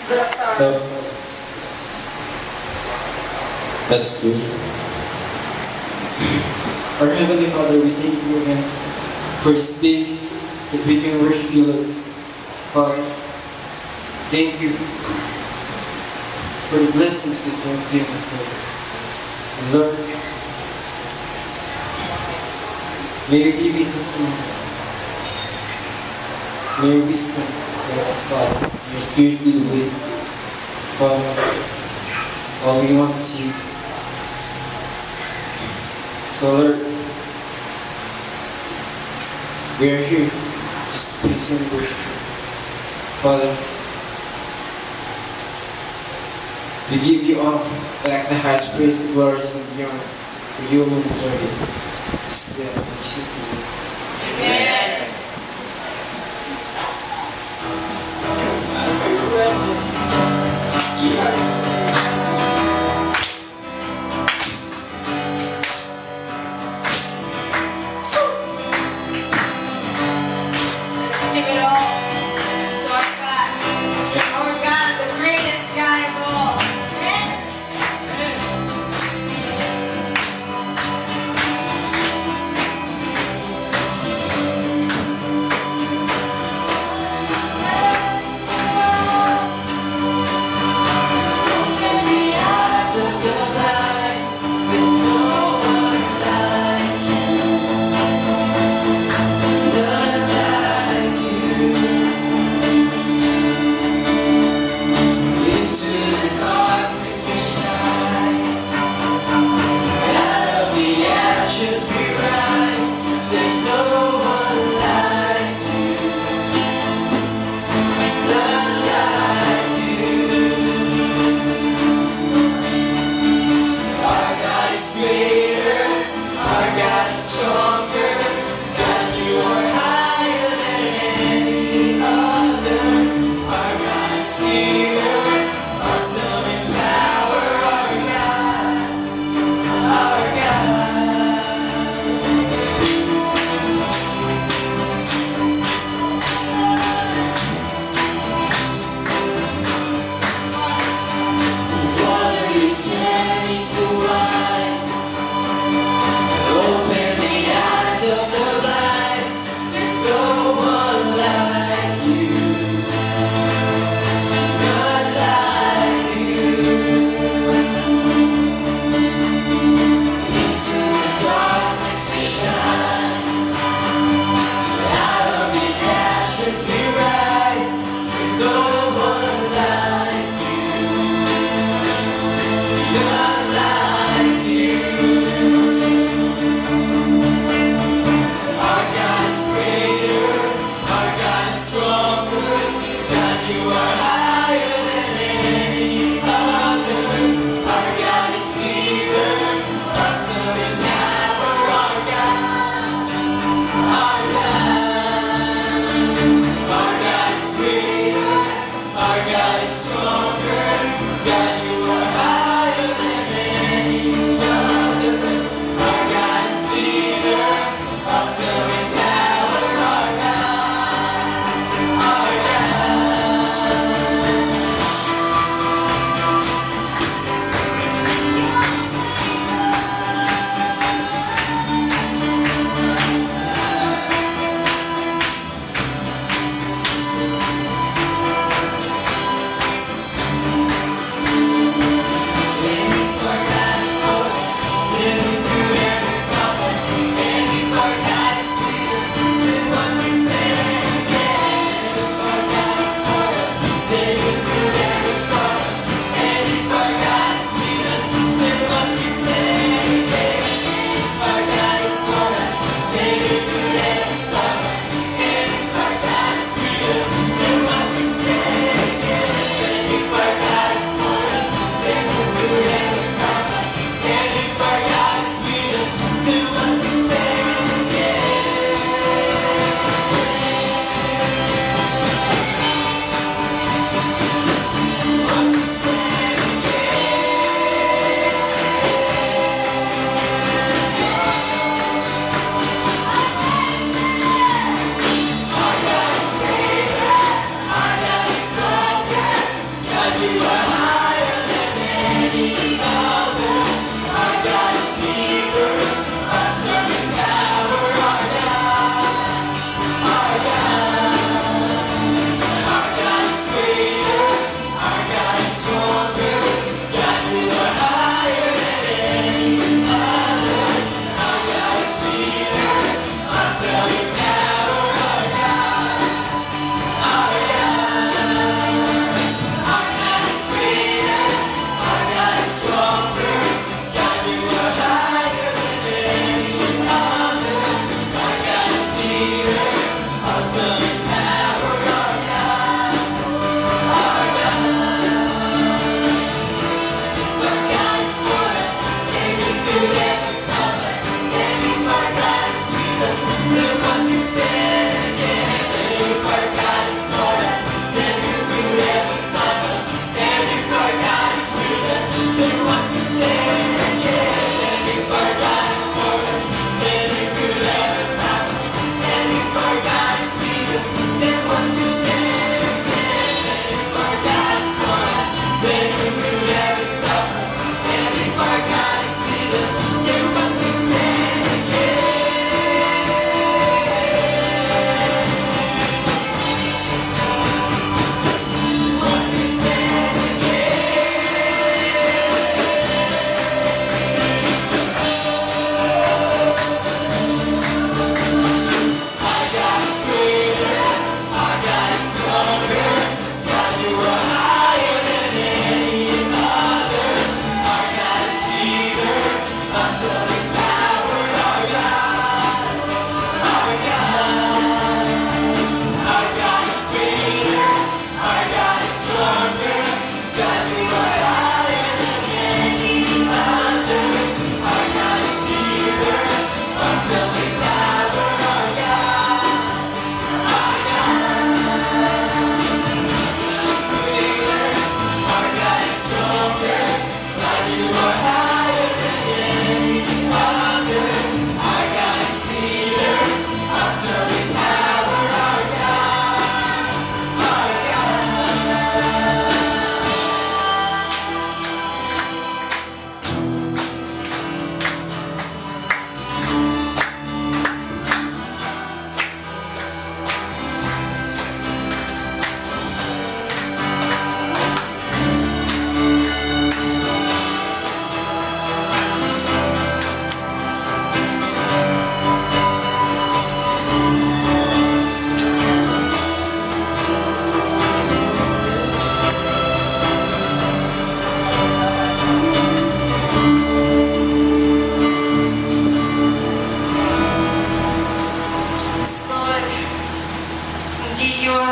So, that's good. Our Heavenly Father, we thank you again for this day that we can worship you, Lord. Father, thank you for the blessings that you have given us, Lord. And Lord, may you be with us now. May your wisdom guide us, Father. May your spirit lead the way. Father, all we want is you. So Lord, we are here just to praise and worship you. Father, we give you all back the highest praise, the glories, and the honor, for you alone deserve it. Just bless in Jesus' name. Amen. Let's give it all to our God. Our God, the greatest God of all. Amen. Our God is greater.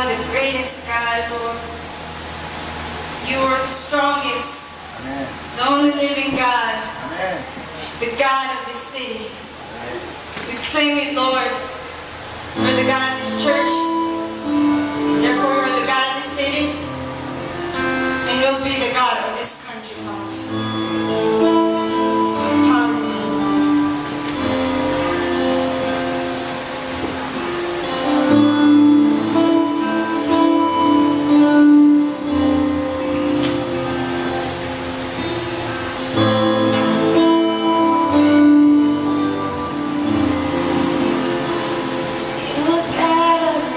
are the greatest God, Lord. You are the strongest, Amen. the only living God, Amen. the God of this city. We claim it, Lord. You're the God of this church. Therefore, you're the God of this city. And you'll be the God of this country, Father. Hallelujah. You God of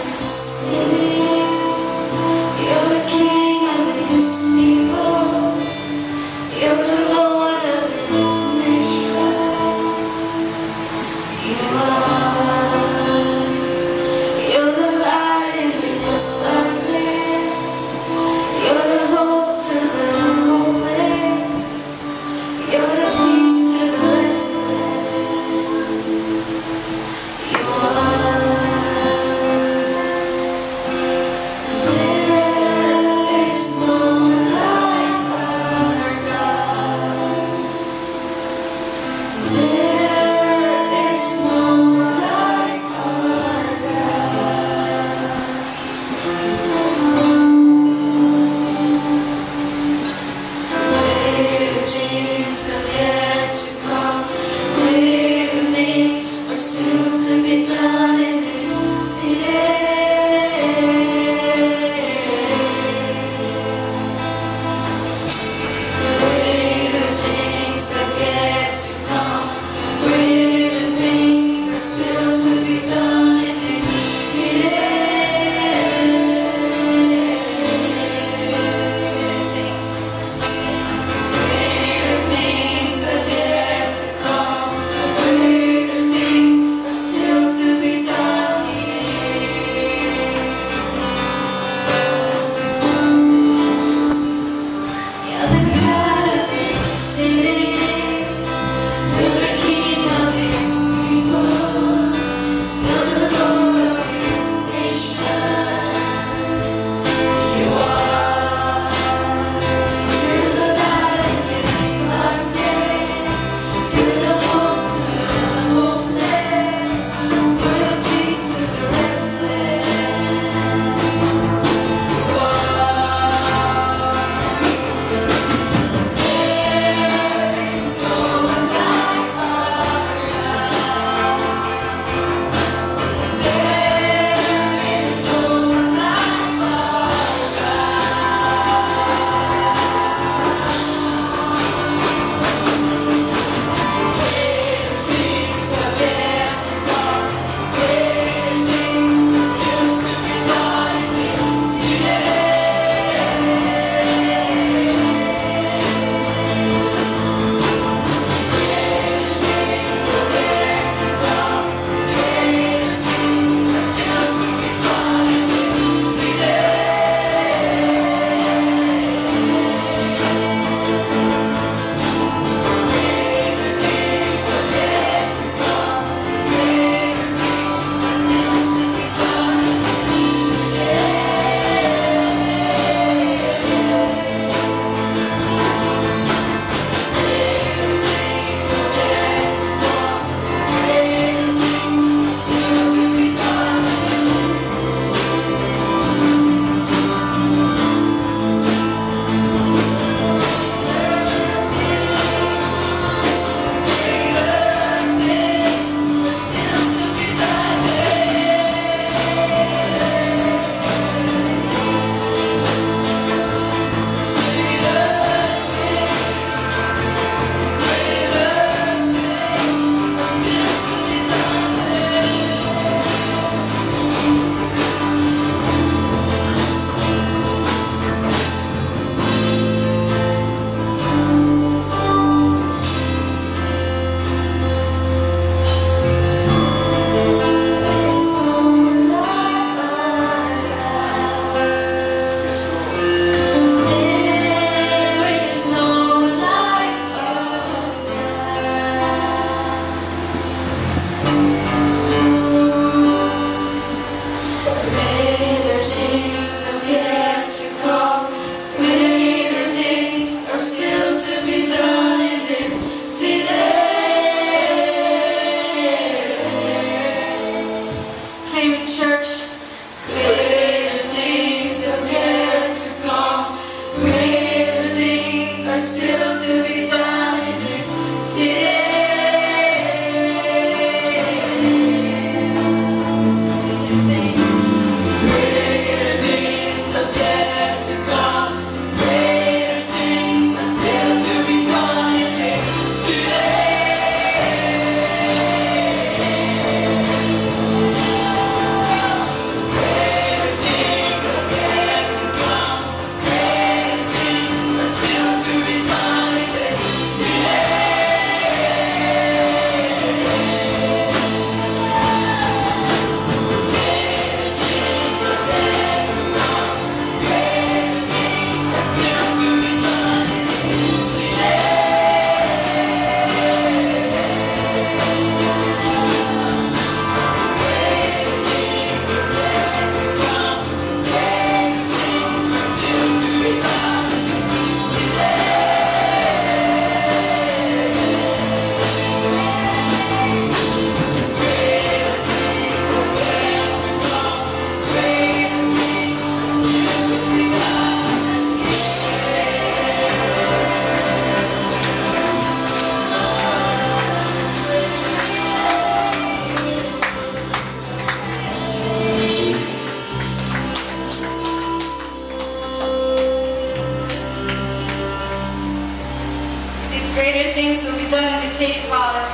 things will be done in the city, Father.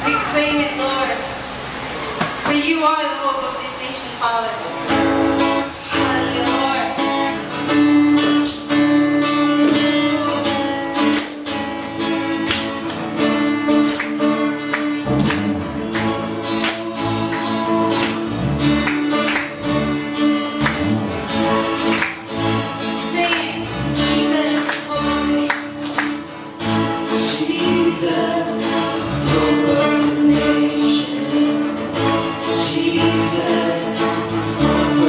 We claim it, Lord. For you are the hope of this nation, Father. Hallelujah, Lord. Sing, Jesus, holy. Jesus, hope of the nations. Jesus, hope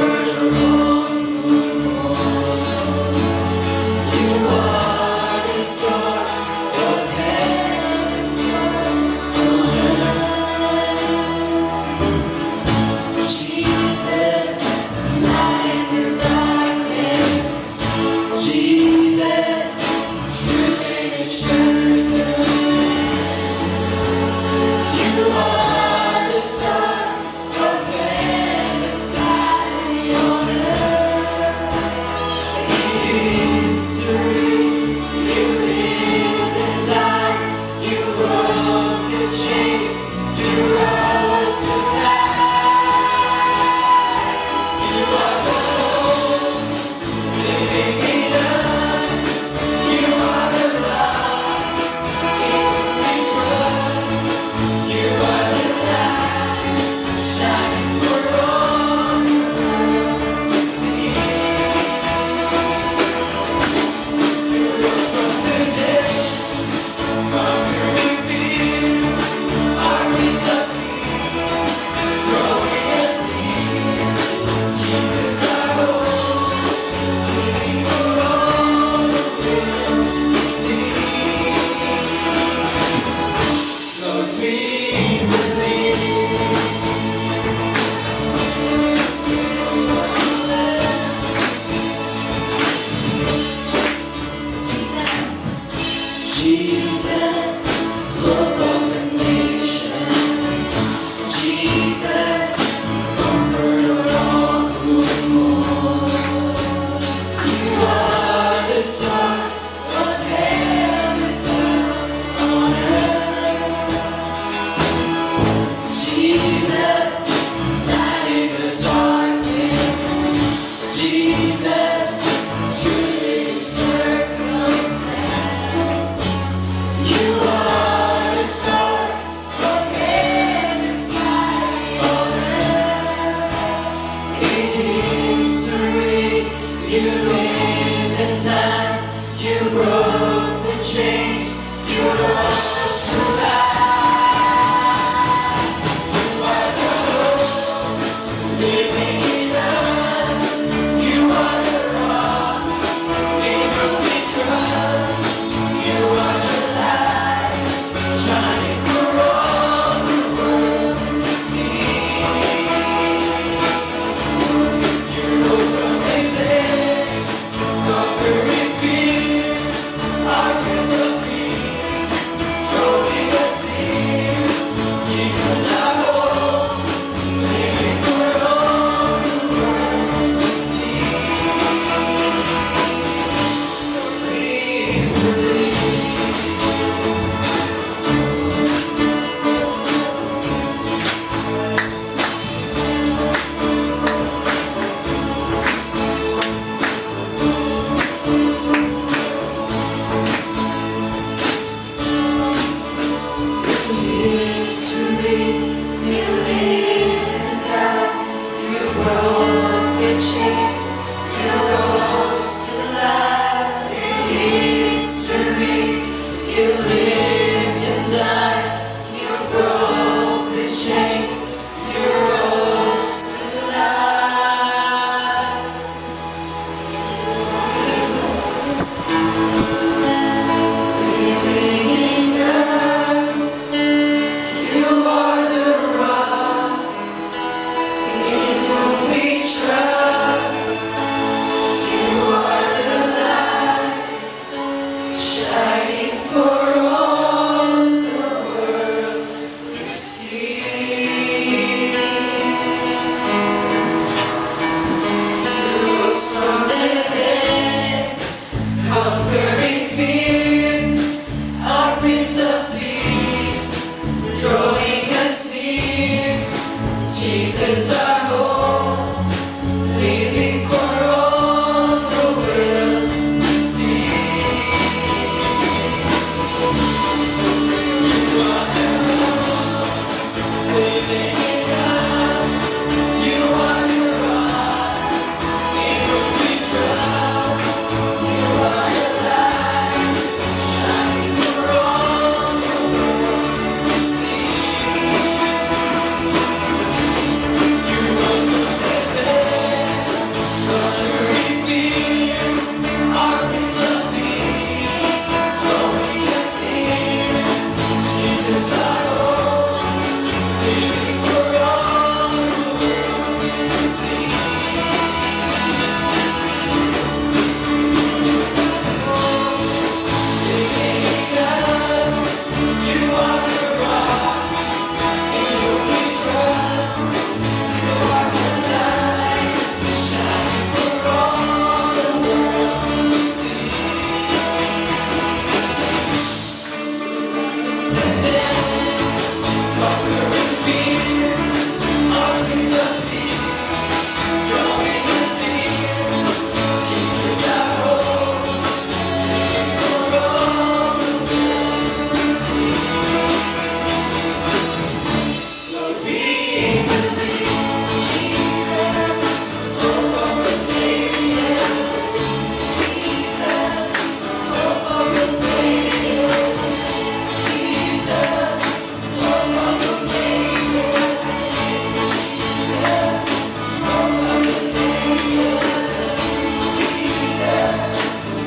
Jesus our hope, living for all the world to see. You are the Lord, living in us. You are the rock, in whom we trust. You are the light, shining for all the world to see. You rose from the dead, conquering fear, our Prince of Peace, drawing us near. Jesus our hope, living for all the world to see. Living in us, you are the rock, in whom we trust. You are the light, shining for all the world to see. The dead, conquering fear, our Prince of Peace, drawing us near. Jesus our hope, living for all the world to see. Lord, we believe, Jesus, hope of the nation. Jesus, hope of the nation. Jesus, hope of the nation. Jesus, hope of the nation. Jesus,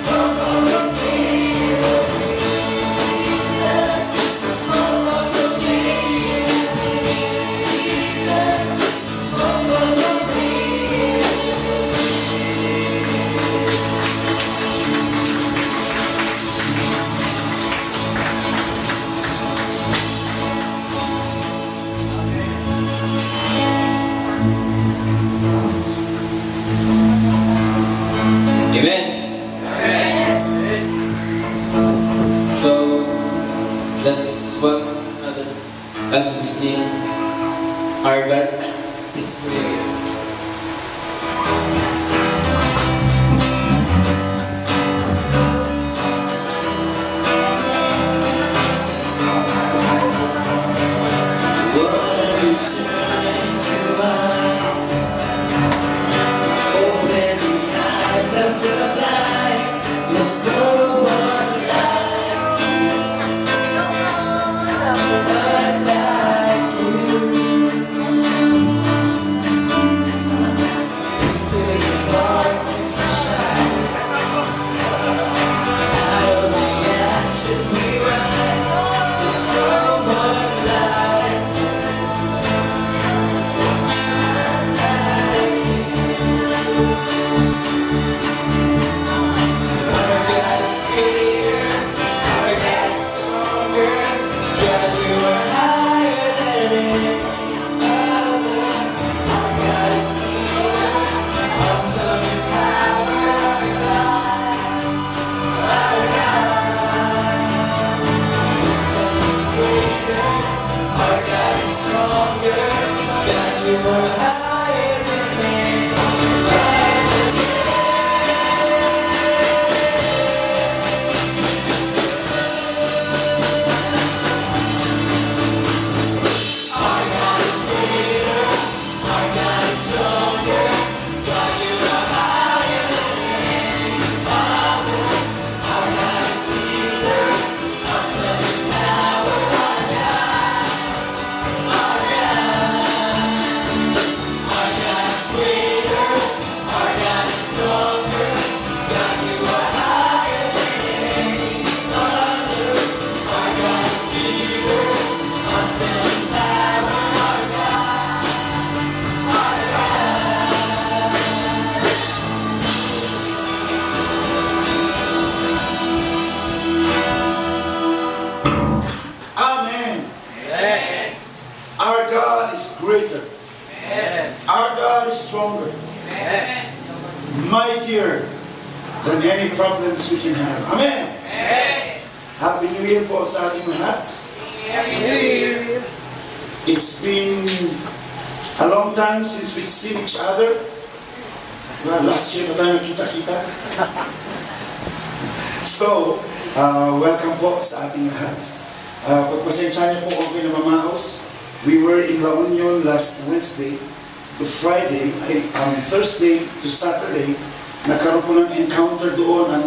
hope of the nation. Jesus, hope of the nation. Jesus, hope of the Amen. So that's what as we sing, our God is great. What is turning to light? Open the eyes of the blind. There's no one like you, none like you. Into the darkness and shine. Out of the ashes we rise. There's no one like you, none like you. Our God is greater, our God is stronger. God, you are higher than any other. Our God is healer, awesome in power. Our God is greater, our God is stronger. God, you are higher than any Amen. Our God is greater. Our God is stronger. Mightier than any problems we can have. Amen. Happy New Year po sa ating lahat. It's been A long time since we've seen each other. Diba? Last year na tayo nakita-kita. So, welcome po sa ating lahat. Pagpasensya niyo po kung kayo namamaos. We were in La Union last Wednesday to Friday, Thursday to Saturday. Nagkaroon po ng encounter doon ang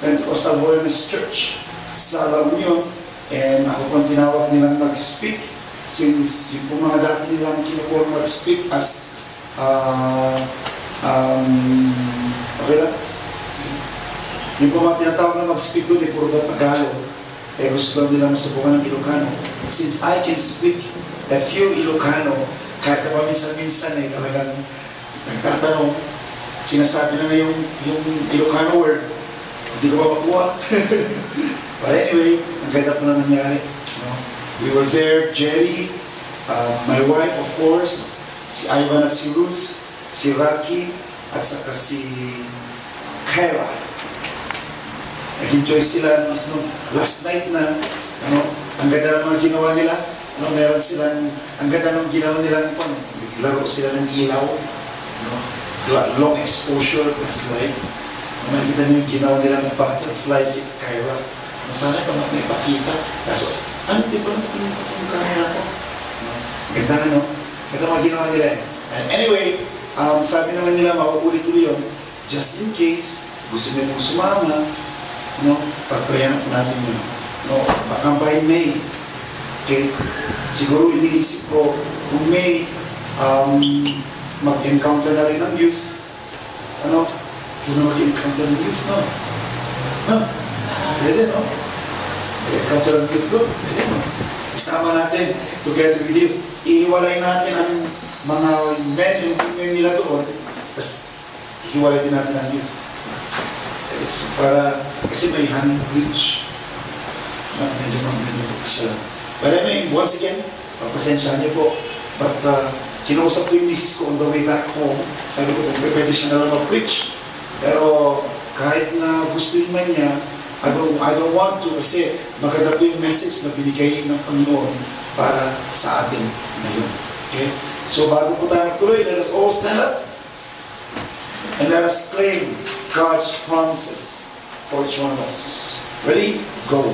Pentecostal Holiness Church sa La Union. And ako pong tinawag nilang mag-speak since yung po mga dati nilang kinukuha mag-speak as okay lang? Yung po mga tinatawag na mag-speak doon, puro daw Tagalog. Eh gusto lang nila masubukan ng Ilocano. Since I can speak a few Ilocano, kahit na minsan-minsan talagang nagtatanong, sinasabi na nga yung Ilocano word, hindi ko ba makuha? But anyway, ang ganda po na nangyari. No? We were there, Jerry, my wife of course, si Ivan at si Ruth, si Rocky, at saka si Kyra. Nag-enjoy sila last night na, ang ganda ng mga ginawa nila. Meron silang, ang ganda ng ginawa nila, laro sila ng ilaw. Long exposure, kasi like, makikita niyo yung ginawa nila ng butterfly, si Kyra. Sana ito may pakita. Kaso, di ba yung camera ko? Ganda, Ganda mga ginawa nila. And anyway, sabi naman nila, makukulit-ulit yun. Just in case, gusto nyo mong sumama, pagprayan po natin yun. Baka by May, okay? Siguro iniisip ko, kung May, mag-encounter na rin ng youth. Kung mag-encounter ng youth, Pwede, Mag-encounter ng youth doon, pwede, Isama natin, together with youth. Ihiwalay natin ang mga men and women nila doon, tapos ihiwalay din natin ang youth. Kasi may hanging bridge. Medyo po siya. But anyway, once again, pagpasensyahan niyo po. But kinausap ko yung misis ko on the way back home. Sabi ko, kung pwede siya na lang mag-preach. Pero kahit na gustuin man niya, I don't want to kasi maganda po yung message na binigay ng Panginoon para sa atin ngayon. Okay? So bago po tayo magtuloy, let us all stand up and let us claim God's promises for each one of us. Ready? Go.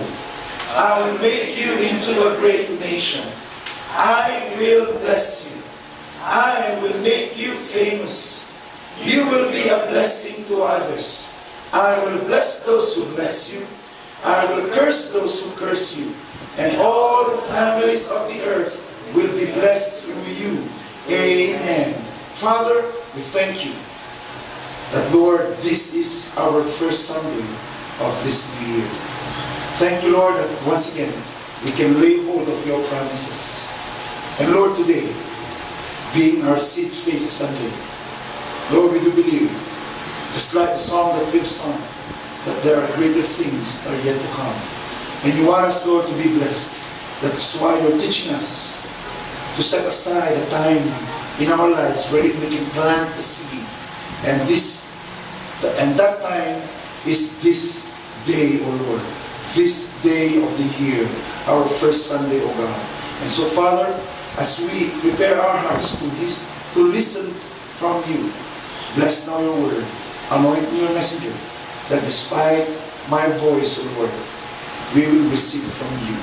I will make you into a great nation. I will bless you. I will make you famous. You will be a blessing to others. I will bless those who bless you. I will curse those who curse you. And all the families of the earth will be blessed through you. Amen. Father, we thank you that, Lord, this is our first Sunday of this new year. Thank you, Lord, that once again, we can lay hold of your promises. And Lord, today, being our Seed Faith Sunday, Lord, we do believe, just like the song that we've sung, that there are greater things that are yet to come. And you want us, Lord, to be blessed. That's why you're teaching us to set aside a time in our lives where we can plant the seed. And that time is this day, O Lord. This day of the year, our first Sunday, O God. And so, Father, as we prepare our hearts to listen from you, bless now your word. Anoint me your messenger, that despite my voice, O Lord, we will receive from you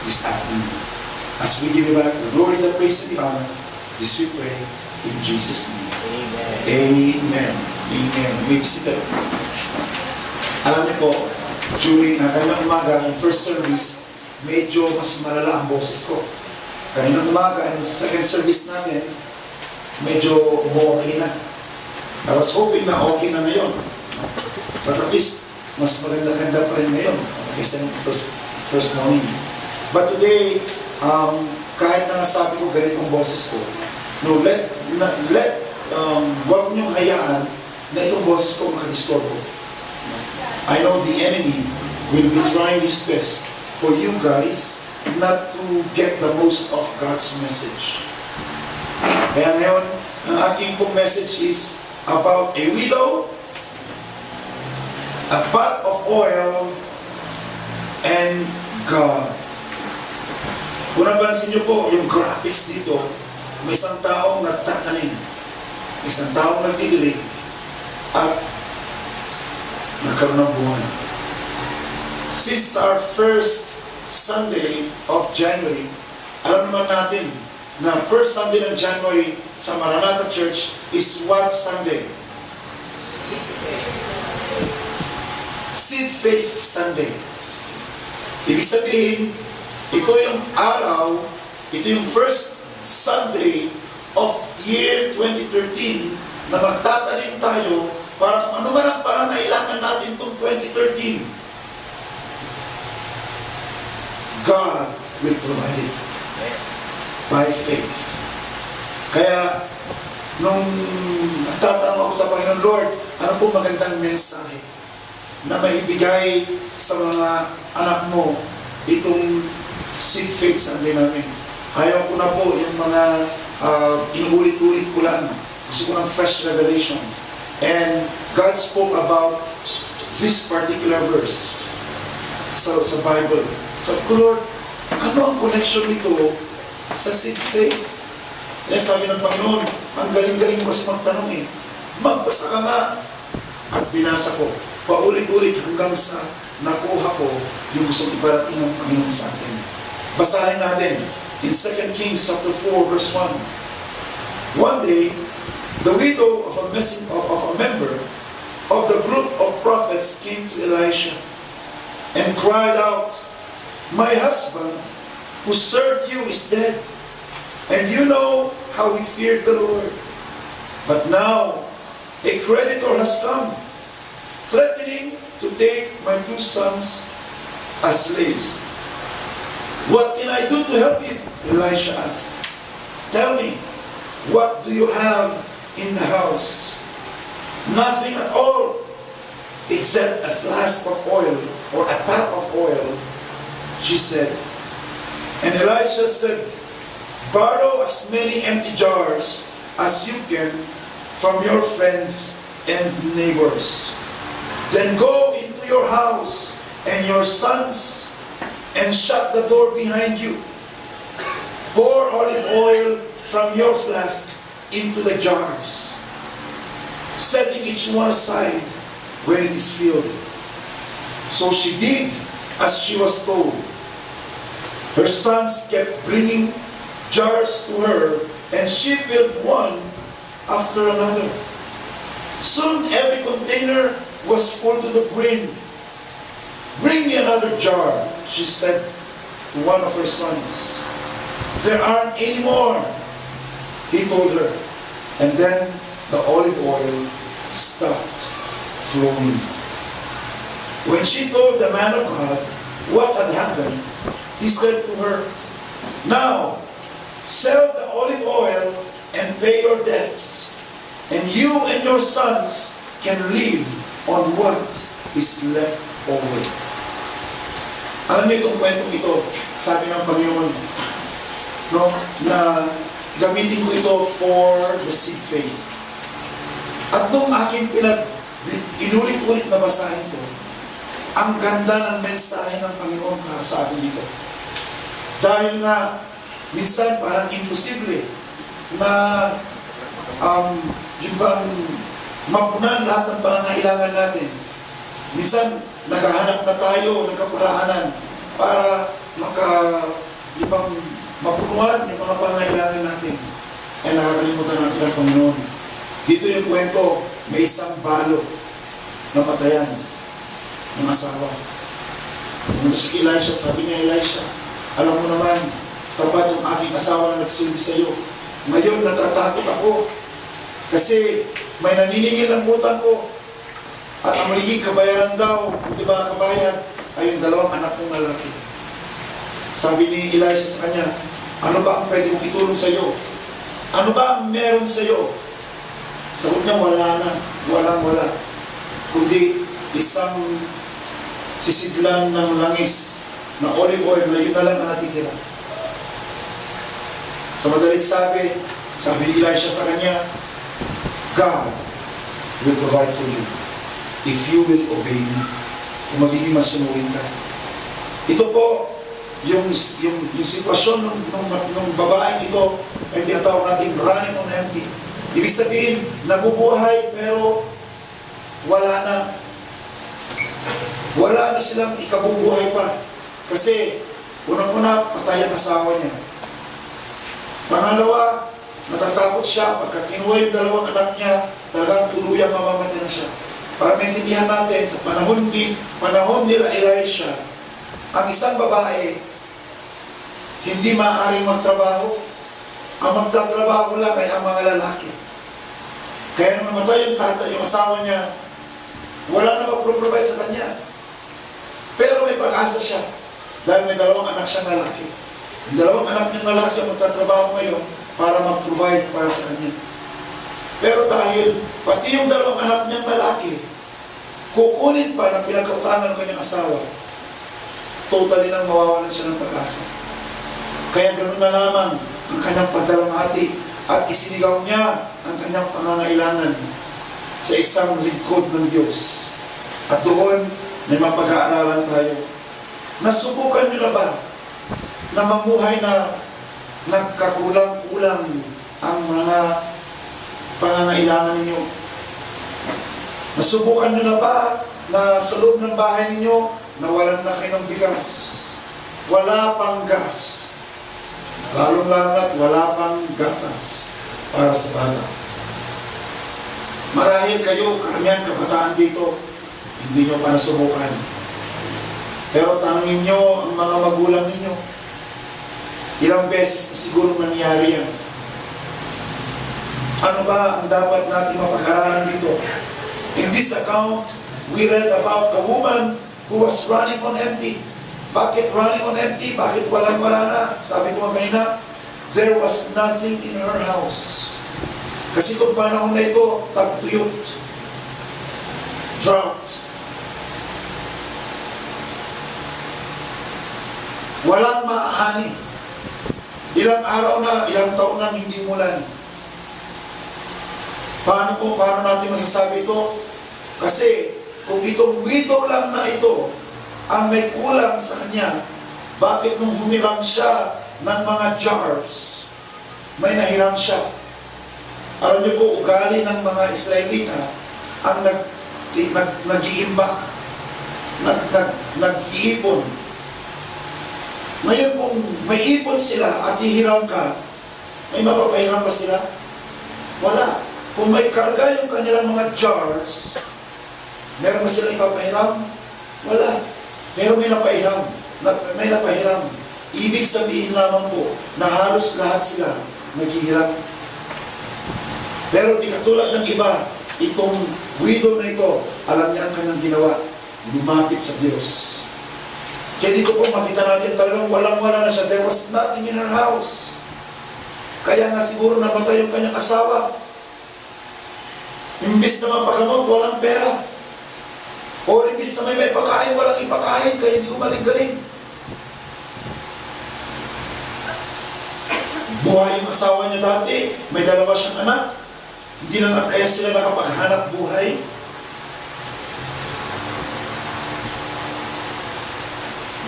this afternoon. As we give you back the glory, the praise, and the honor, this we pray in Jesus' name. Amen. Amen. May be seated. Alam niyo po, during kaninang umaga, yung first service, medyo mas malala ang boses ko. Kaninang umaga, yung second service natin, medyo okay na. I was hoping na okay na ngayon. But at least, mas maganda-ganda pa rin ngayon kaysa yung first morning. But today, kahit na nasabi ko ganitong boses ko, huwag niyong hayaan na itong boses ko makadistorbo. I know the enemy will be trying his best for you guys not to get the most of God's message. Kaya ngayon, ang aking pong message is about a widow, a pot of oil, and God. Kung napansin niyo po, yung graphics dito, may isang taong nagtatanim, may isang taong nagdidilig, at nagkaroon ng buhay. Since our first Sunday of January, alam naman natin na first Sunday ng January sa Maranatha Church is what Sunday? Seed Faith Sunday. Ibig sabihin, ito yung araw, ito yung first Sunday of year 2013 na magtatanim tayo para ano man ang pangangailangan natin itong 2013. God will provide it by faith. Kaya, nung nagtatanong ako sa Panginoon, Lord, ano po magandang mensahe na maibigay sa mga anak mo itong Seed Faith Sunday namin. Ayaw ko na po yung mga inuulit-ulit ko lang. Gusto ko ng fresh revelation. And God spoke about this particular verse sa Bible. Sabi ko, Lord, ano ang connection nito sa seed faith? Eh, sabi ng Panginoon, ang galing-galing mo kasi magtanong eh. Magbasa ka nga. At binasa ko. Paulit-ulit hanggang sa nakuha ko yung gusto iparating ng Panginoon sa atin. Basahin natin in 2 Kings chapter 4 verse 1. One day, the widow of a member of the group of prophets came to Elisha and cried out, "My husband, who served you, is dead, and you know how he feared the Lord. But now a creditor has come, threatening to take my 2 sons as slaves. What can I do to help you?" Elisha asked. "Tell me, what do you have in the house?" "Nothing at all, except a flask of oil or a pot of oil," she said. And Elisha said, "Borrow as many empty jars as you can from your friends and neighbors. Then go into your house and your sons and shut the door behind you. Pour olive oil from your flask into the jars, setting each one aside when it is filled." So she did as she was told. Her sons kept bringing jars to her, and she filled one after another. Soon every container was full to the brim. "Bring me another jar," she said to one of her sons. "There aren't any more," he told her. And then the olive oil stopped flowing. When she told the man of God what had happened, he said to her, "Now, sell the olive oil and pay your debts, and you and your sons can live on what is left over." Alam niyo itong kwentong ito, sabi ng Panginoon, no, na gamitin ko ito for the seed faith. At nung aking inulit-ulit na basahin ko, ang ganda ng mensahe ng Panginoon para sa atin dito. Dahil nga, minsan parang imposible na yung bang mapunan lahat ng pangangailangan natin. Minsan, naghahanap na tayo ng kaparahanan para mapunuan yung mga pangangailangan natin. Ay nakakalimutan natin ang Panginoon. Dito yung kwento, may isang balo na patayan ng asawa. Pumunta si Elisha, sabi niya, "Elisha, alam mo naman, tapat yung aking asawa na nagsilbi sa iyo. Ngayon, natatakot ako kasi may naniningil ang utang ko. At ang magiging kabayaran daw, di ba kabayan, ay yung 2 anak kong lalaki." Sabi ni Elisha sa kanya, "Ano ba ang pwede kong itulong sa iyo? Ano ba ang meron sa iyo?" Sagot niya, "Wala na, wala. Kundi isang sisidlan ng langis na olive oil na yun na lang ang natitira." Sa madalit sabi ni Elisha sa kanya, "God will provide for you if you will obey me." Kung magiging masunurin ka. Ito po yung sitwasyon ng babaeng ito ay tinatawag natin running on empty. Ibig sabihin, nabubuhay pero wala na silang ikabubuhay pa. Kasi, unang-una, patay ang asawa niya. Pangalawa, natatakot siya pagka kinuha yung dalawang anak niya, talagang tuluyang mamamatay na siya. Para maintindihan natin, sa panahon nila Elisha, ang isang babae, hindi maaaring magtrabaho. Ang magtatrabaho lang ay ang mga lalaki. Kaya nung namatay yung asawa niya, wala na mag-provide sa kanya. Pero may pag-asa siya. Dahil may dalawang anak siyang lalaki. Yung dalawang anak niyang lalaki ang magtatrabaho ngayon para mag-provide para sa kanya. Pero dahil pati yung dalawang anak niyang lalaki, kukunin pa ng pinagkautangan ng kanyang asawa, totally nang mawawalan siya ng pag-asa. Kaya ganoon na lamang ang kanyang pagdalamhati at isinigaw niya ang kanyang pangangailangan sa isang lingkod ng Diyos. At doon, may mapag-aaralan tayo. Nasubukan niyo na ba na mamuhay na nagkakulang-kulang ang mga pangangailangan ninyo? Nasubukan niyo na ba na sa loob ng bahay ninyo nawalan na kayo ng bigas? Wala pang gas. Lalong-lalo at wala pang gatas para sa bata. Marahil kayo, karamihan kabataan dito, hindi nyo pa nasubukan. Pero tanungin nyo ang mga magulang ninyo, ilang beses na siguro nangyari yan. Ano ba ang dapat natin mapag-aralan dito? In this account, we read about a woman who was running on empty. Bakit running on empty? Bakit walang-wala na? Sabi ko kanina, there was nothing in her house. Kasi itong panahon na ito, tagtuyot. Drought. Walang maaani. Ilang araw na, ilang taon nang hindi mulan. Paano natin masasabi ito? Kasi, kung itong widow lang na ito, ang may kulang sa kanya, bakit nung humiram siya ng mga jars, may nahiram siya? Alam niyo po, ugali ng mga Israelita ang nag-iimbak, nag-iipon. Ngayon kung may ipon sila at hihiram ka, may mapapahiram ba sila? Wala. Kung may karga yung kanilang mga jars, meron ba silang ipapahiram? Wala. Pero may napahiram. May napahiram. Ibig sabihin lamang po na halos lahat sila naghihiram. Pero di katulad ng iba, itong widow na ito, alam niya ang kanyang ginawa. Lumapit sa Diyos. Kaya dito po makita natin talagang walang-wala na siya. There was nothing in her house. Kaya nga siguro namatay yung kanyang asawa. Imbis na mapagamot, walang pera. O imbis na may pagkain, walang ipakain, kaya hindi gumaling-galing. Buhay yung asawa niya dati, may dalawa siyang anak. Hindi na kaya sila nakapaghanap buhay.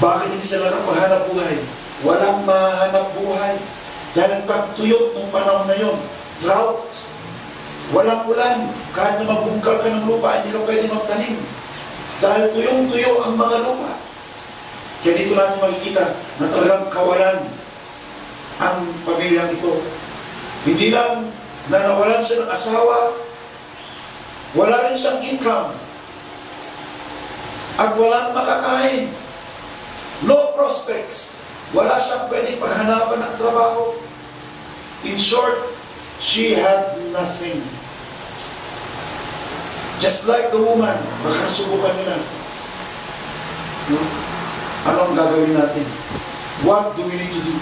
Bakit hindi sila nakapaghanap buhay? Walang mahanap buhay. Dahil tagtuyot ng panahon na yun. Drought. Walang ulan. Kahit na magbungkal ka ng lupa, hindi ka pwede magtanim. Dahil tuyong-tuyo ang mga lupa. Kaya dito natin makikita na talagang kawalan ang pamilyang ito. Hindi lang na nawalan siya ng asawa, wala rin siyang income, at walang makakain. No prospects. Wala siyang pwedeng paghanapan ng trabaho. In short, she had nothing. Just like the woman, baka nasubukan nyo na. Ano ang gagawin natin? What do we need to do?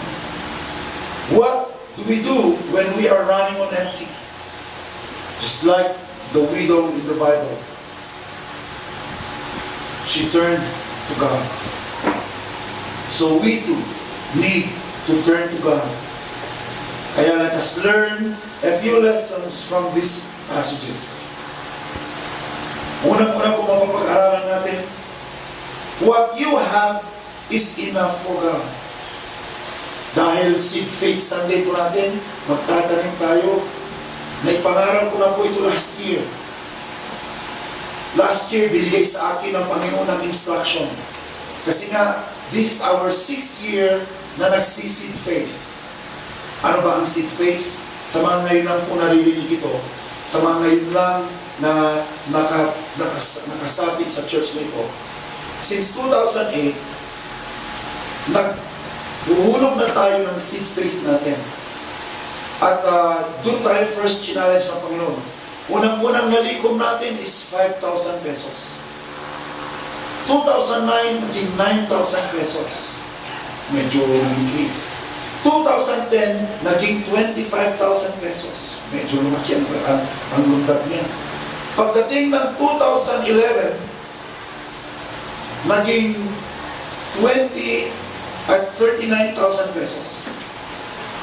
What do we do when we are running on empty? Just like the widow in the Bible. She turned to God. So we too need to turn to God. Kaya let us learn a few lessons from these passages. Unang-una po mapapag-aralan natin, what you have is enough for God. Dahil Seed Faith Sunday po natin, magtatanim tayo. Naipangarap ko na po ito last year. Last year, binigay sa akin ng Panginoon ng instruction. Kasi nga, this is our 6th year na nagsi-seed faith. Ano ba ang seed faith? Sa mga ngayon lang po naririnig ito, sa mga ngayon lang na nakasabit sa church nito. Since 2008, naghuhulog na tayo ng seed faith natin. At doon tayo first challenge ng Panginoon. Unang-unang nalikom natin is 5,000 pesos. 2009, naging 9,000 pesos. Medyo increase. 2010, naging 25,000 pesos. Medyo lumaki ang lundag niya. Pagdating ng 2011, naging 20 at 39,000 pesos.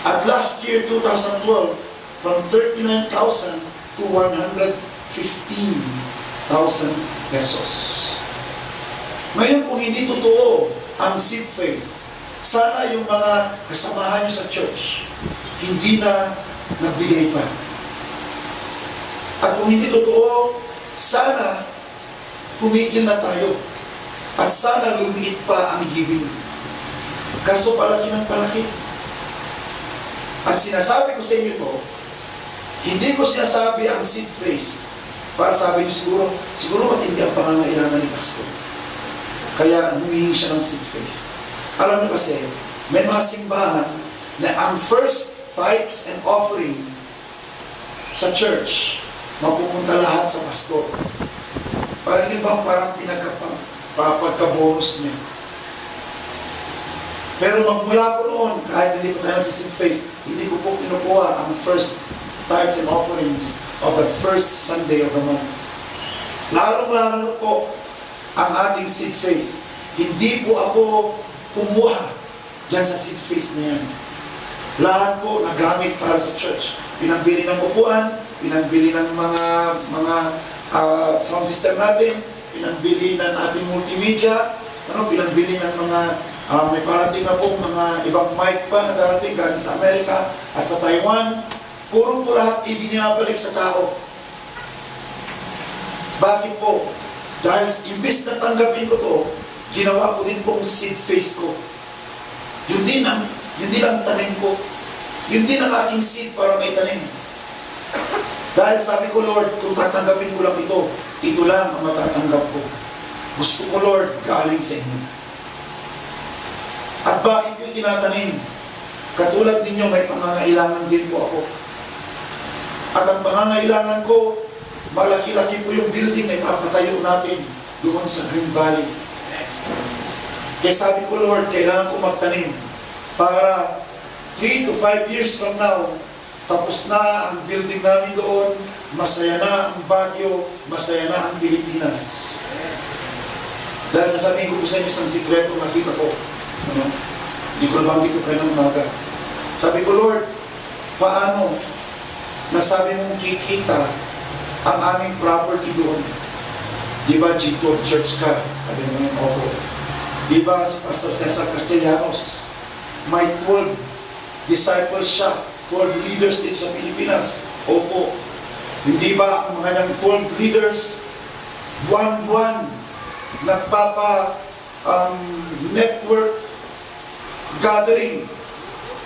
At last year, 2012, from 39,000 to 115,000 pesos. Ngayon, kung hindi totoo ang seed faith, sana yung mga kasamahan nyo sa church, hindi na nagbigay pa. At kung hindi totoo, sana tumigil na tayo. At sana lumiit pa ang giving. Kaso palaki ng palaki. At sinasabi ko sa inyo ito, hindi ko sinasabi ang seed faith para sabi niyo siguro matindi ang pangangailangan ni Pastor. Kaya humingi siya ng seed faith. Alam niyo kasi, may mga simbahan na ang first tithes and offering sa church, mapupunta lahat sa pastor. Parang ibang parang pagka-bonus niya. Pero magmula po noon, kahit hindi po tayo sa seed faith, hindi ko po kinukuha ang first tithes and offerings of the first Sunday of the month. Lalong-lalo po ang ating seed faith. Hindi po ako kumuha dyan sa seed faith na yan. Lahat po nagamit para sa church. Pinagbili ng upuan, pinagbili ng mga sound system natin, pinagbili ng ating multimedia, pinagbili ng mga may parating na pong mga ibang mic pa na darating galing sa Amerika at sa Taiwan. Puro po lahat ibinabalik sa tao. Bakit po? Dahil imbis na tanggapin ko to, ginawa ko din pong seed faith ko. Yun din ang tanim ko. Yun din ang aking seed para may tanim. Dahil sabi ko, Lord, kung tatanggapin ko lang ito lang ang matatanggap ko. Gusto ko, Lord, galing sa inyo. At bakit ko tinatanim? Katulad ninyo, may pangangailangan din po ako. At ang pangangailangan ko, malaki-laki po yung building na ipapatayo natin doon sa Green Valley. Kaya sabi ko, Lord, kailangan ko magtanim para 3 to 5 years from now, tapos na ang building namin doon, masaya na ang Baguio, masaya na ang Pilipinas. Dahil sasabihin ko po sa inyo isang sikreto nakita ko. Hindi ko nabanggit ito kayo ng umaga. Sabi ko, Lord, paano nasabi mong kikita ang aming property doon? Di ba G2 Church ka? Sabi naman yung opo. Di ba si Pastor Cesar Castellanos? May 12 disciples siya, 12 leaders din sa Pilipinas. Opo. Hindi ba ang mga niyang 12 leaders, buwan-buwan, network gathering?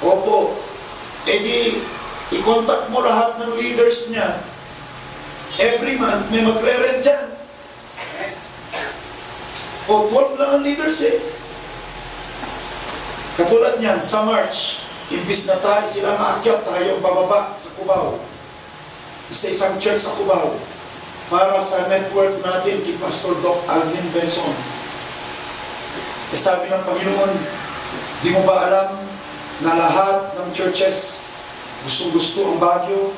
Opo. E di, i-contact mo lahat ng leaders niya. Every month, may magre-rent dyan. O, 12 lang ang leaders eh. Katulad niyan, sa March, imbis na tayo silang aakyat, tayo bababa sa Cubao. Isa-isang church sa Cubao. Para sa network natin kay Pastor Doc Alvin Benson. E sabi ng Panginoon, di mo ba alam na lahat ng churches gustong-gusto ang Baguio?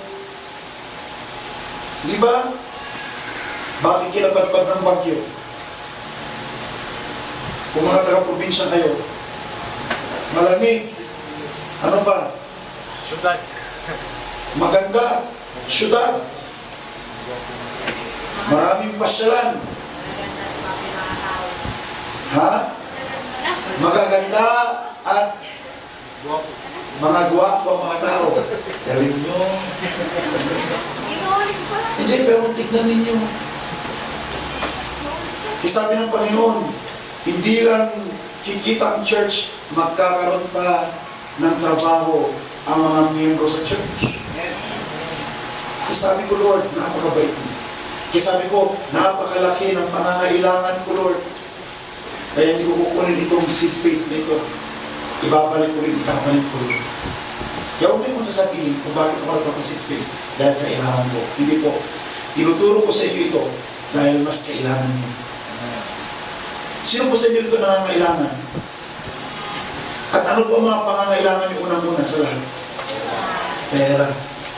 Di ba? Bakit kinabadbad ng Baguio? Kung mga taga-probinsya kayo, malamig. Ano pa? Syudad. Maganda. Syudad. Maraming pasyalan. Ha? Magaganda at Mga gwapo ang mga tao. Galing nyo. Hindi, pero tignan ninyo. Kasi sabi ng Panginoon, hindi lang kikita ang church, magkakaroon pa ng trabaho ang mga miyembro sa church. Kasi sabi ko, Lord, napakabait mo. Kasi sabi ko, napakalaki ng pangangailangan ko, Lord. Kaya hindi ko kukunin itong seed faith na ito. Ibabalik ko rin, ikabalik ko rin. Kaya huwag mo sasabihin kung bakit ako nagpapaseed faith dahil kailangan ko. Hindi po. Tinuturo ko sa iyo ito dahil mas kailangan mo. Sino po sa inyo ito nangangailangan? At ano po ang mga pangangailangan niyo unang-una sa lahat? Pera.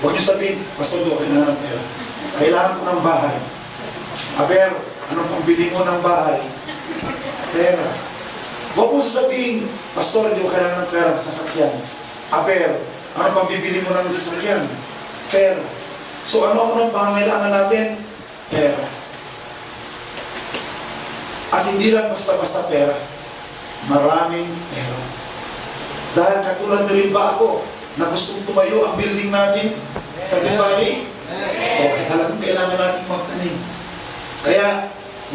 Huwag niyo sabihin, Pastor, do, kailangan ng pera. Kailangan ko ng bahay. Aber, anong pambili mo ng bahay? Pera. Huwag mo sasabihin, Pastor, hindi ko kailangan ng pera sa sasakyan. Aber, anong pambibili mo ng sasakyan? Pera. So ano ang unang pangangailangan natin? Pera. At hindi lang basta-basta pera. Maraming pera. Dahil katulad na rin ba ako na gustong tumayo ang building natin sa Gipali? Okay, talagang kailangan natin magtanim. Kaya,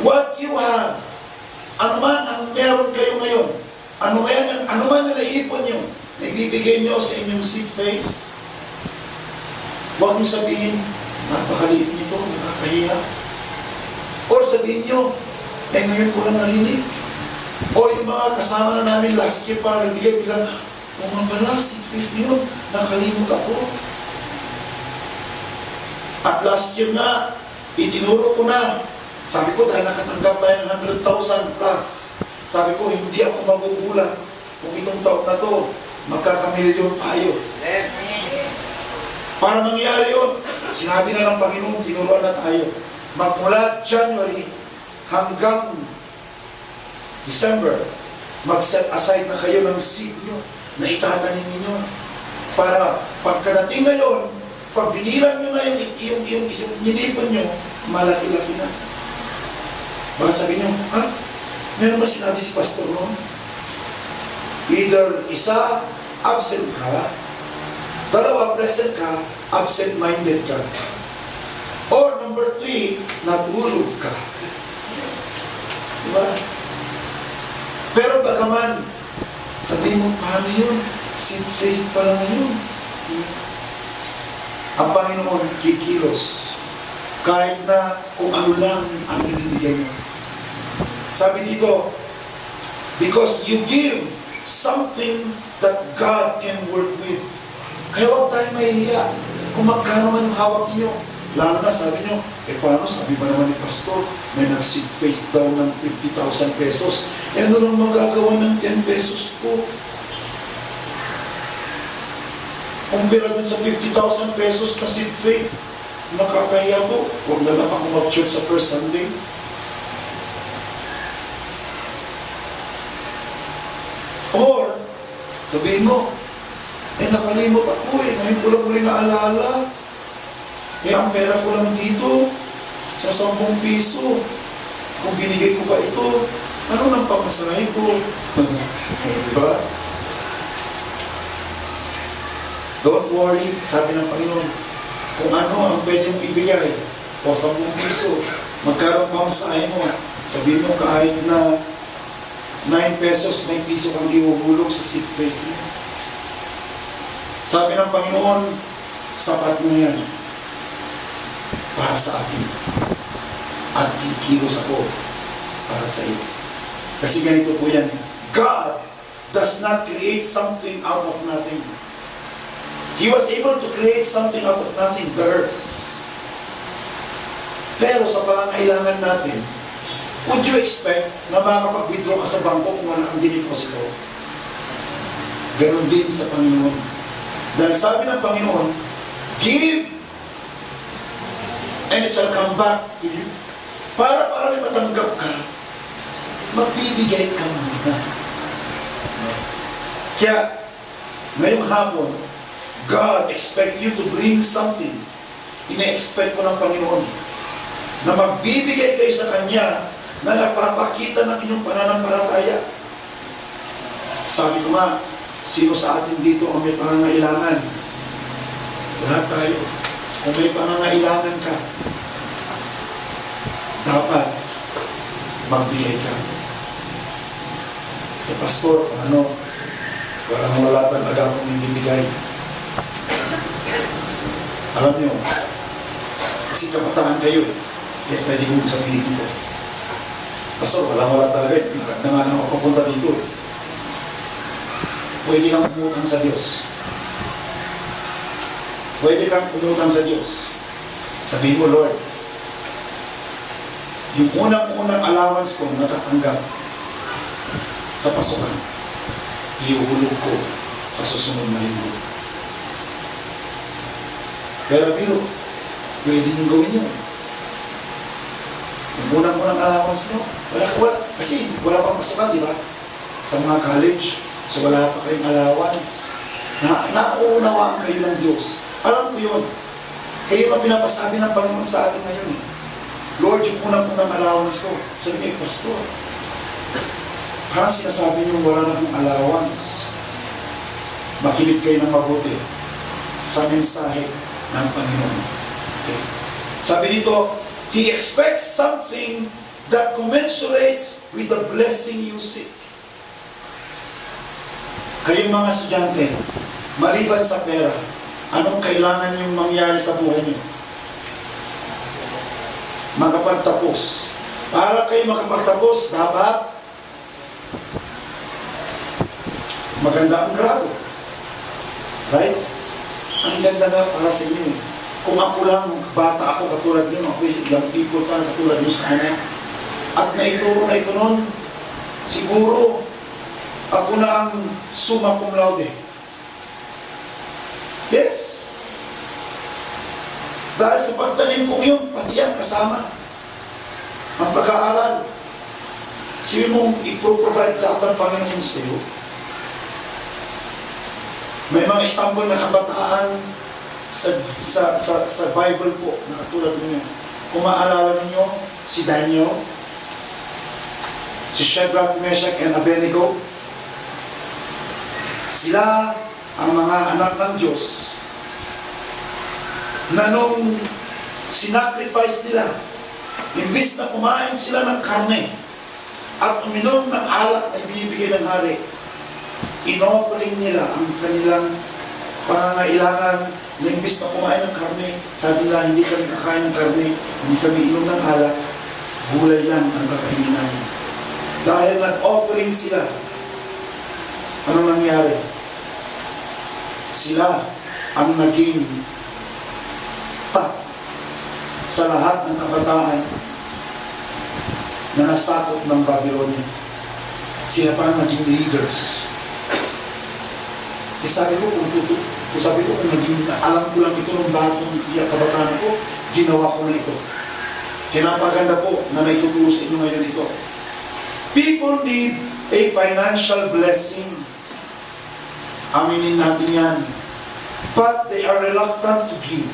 what you have, ano man ang meron kayo ngayon, ano man na naipon nyo, na ibibigay nyo sa inyong seed faith, huwag nyo sabihin, napakaliit nito, nakakahiya. Or sabihin nyo, ngayon ko lang narinig. O yung mga kasama na namin last year pa, nagbigay bilang, o nga pala, seed faith nyo, nakalimot ako. At last year nga, itinuro ko na, sabi ko, dahil nakatanggap tayo ng 100,000 plus, sabi ko, hindi ako magugulat kung itong taon na to, magkakamilyon tayo. Para mangyari yun, sinabi na ng Panginoon, tinuruan na tayo. Magmula January hanggang December, mag-set aside na kayo ng seed nyo na itatanim ninyo. Para pagkadating ngayon, pag binilang nyo na yung ninipon nyo, malaki-laki na. Baka sabihin nyo, ha? Meron ba sinabi si Pastor Ron? Either isa, absent ka, dalawa, present ka, absent-minded ka. Or number 3, natulog ka. Diba? Pero bagaman, sabihin mo, paano yun? Seed faith pa lang yun. Ang Panginoon kikilos kahit na kung ano lang ang ibibigay mo. Sabi dito, because you give something that God can work with. Kaya huwag tayo mahihiya kung magkano man yung hawak niyo. Lalo na sabi niyo, paano? Sabi pa naman ni Pastor, may nag-seed faith daw ng 50,000 pesos. Ano lang magagawa ng 10 pesos ko? Kumpira dun sa 50,000 pesos na seed faith, nakakahiya po. Huwag na lang ako mag-church sa first Sunday. Or, sabihin mo, nakalimot ako ngayon ko lang uli naalala. Ang pera ko lang dito, sa 10 piso. Kung binigay ko pa ito, ano nang pamasahe ko? Diba? Don't worry, sabi ng Panginoon, kung ano ang pwede mong ibigay, o 10 piso, magkaroon pa masahe mo, sabihin mo kahit na 9 pesos, 9 piso kang ihuhulog sa seed faith mo. Sabi ng Panginoon, sapat na yan para sa akin. At kikilos ako para sa iyo. Kasi ganito po yan, God does not create something out of nothing. He was able to create something out of nothing, the earth. Pero sa pangangailangan natin, would you expect na makakapag-withdraw ka sa bangko kung wala kang dineposito? Ganon din sa Panginoon. Dahil sabi ng Panginoon, give and it shall come back to you. Para may matanggap ka, magbibigay ka muna. Kaya, ngayong hapon, God expect you to bring something. Ina-expect ko ng Panginoon na magbibigay kayo sa Kanya na nagpapakita ng inyong pananampalataya. Sabi ko nga, Sino sa atin dito ang may pangangailangan? Lahat tayo. Kung may pangangailangan ka, dapat magbigay ka. So, Pastor, parang wala talaga akong ibibigay. Alam niyo, kasi kabataan kayo eh. Kaya pwede kong sabihin ito. Pastor, wala talaga eh. Nakagda nga lang ako papunta dito eh. Pwede kang umutang sa Diyos. Pwede kang umutang sa Diyos. Sabihin mo, Lord, yung unang-unang allowance ko natatanggap sa pasukan, iuhulog ko sa susunod na linggo. Pero biro, pwede nyo gawin yun. Yung unang-unang allowance nyo, kasi wala pang pasukan, di ba? Sa mga college, so wala pa kayong allowance. Nauunawaan kayo ng Diyos. Alam ko yun. Kayo ang pinapasabi ng Panginoon sa atin ngayon. Lord, yung unang-unang allowance ko, sabi niyo, Pastor, parang sinasabi niyo wala na akong allowance. Makinig kayo ng mabuti sa mensahe ng Panginoon. Okay. Sabi dito, He expects something that commensurates with the blessing you seek. Kayong mga estudyante, maliban sa pera, anong kailangan yung mangyari sa buhay niyo? Makapagtapos. Para kayo makapagtapos, dapat maganda ang grado. Right? Ang ganda nga para sa inyo. Kung ako lang, bata ako katulad niyo, ako young people pa katulad niyo sana. At naituro na ito nun, siguro, ako na ang summa cum laude. Yes. Dahil sa pagtanim kong yun, pati yan kasama. Ang pag-aaral. Sino mong ipro-provide lahat ng Panginoon sa iyo? May mga example na kabataan sa Bible po, na katulad ninyo. Kung maalala ninyo, si Daniel, si Shadrach, Meshach, and Abednego, sila ang mga anak ng Diyos na nung sinacrifice nila, imbis na kumain sila ng karne at uminom ng alak na ibinibigay ng hari, inoffering nila ang kanilang pangangailangan na imbis na kumain ng karne, sabi nila, hindi kami kakain ng karne, hindi kami inom ng alak, gulay lang ang kakainin namin. Dahil nag-offering sila, ano nangyari? Sila ang naging top sa lahat ng kabataan na nasakop ng Babylonia. Sila pa ang naging leaders. Sabi ko kung naging, alam ko lang ito ng bagong kabataan ko, ginawa ko na ito. Kaya napaganda po na naituturo sa inyo ngayon ito. People need a financial blessing. Aminin natin yan. But they are reluctant to give.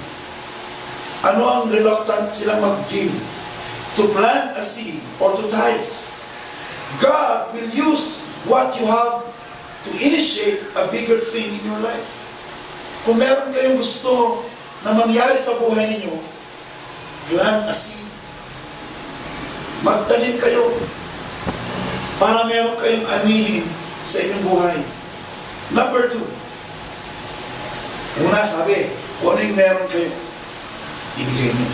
Ano ang reluctant silang mag-give? To plant a seed or to tithe. God will use what you have to initiate a bigger thing in your life. Kung meron kayong gusto na mangyari sa buhay ninyo, plant a seed. Magtanim kayo para meron kayong anihin sa inyong buhay. Number 2. Una, sabi, kung ano yung meron kayo, ibigay nyo.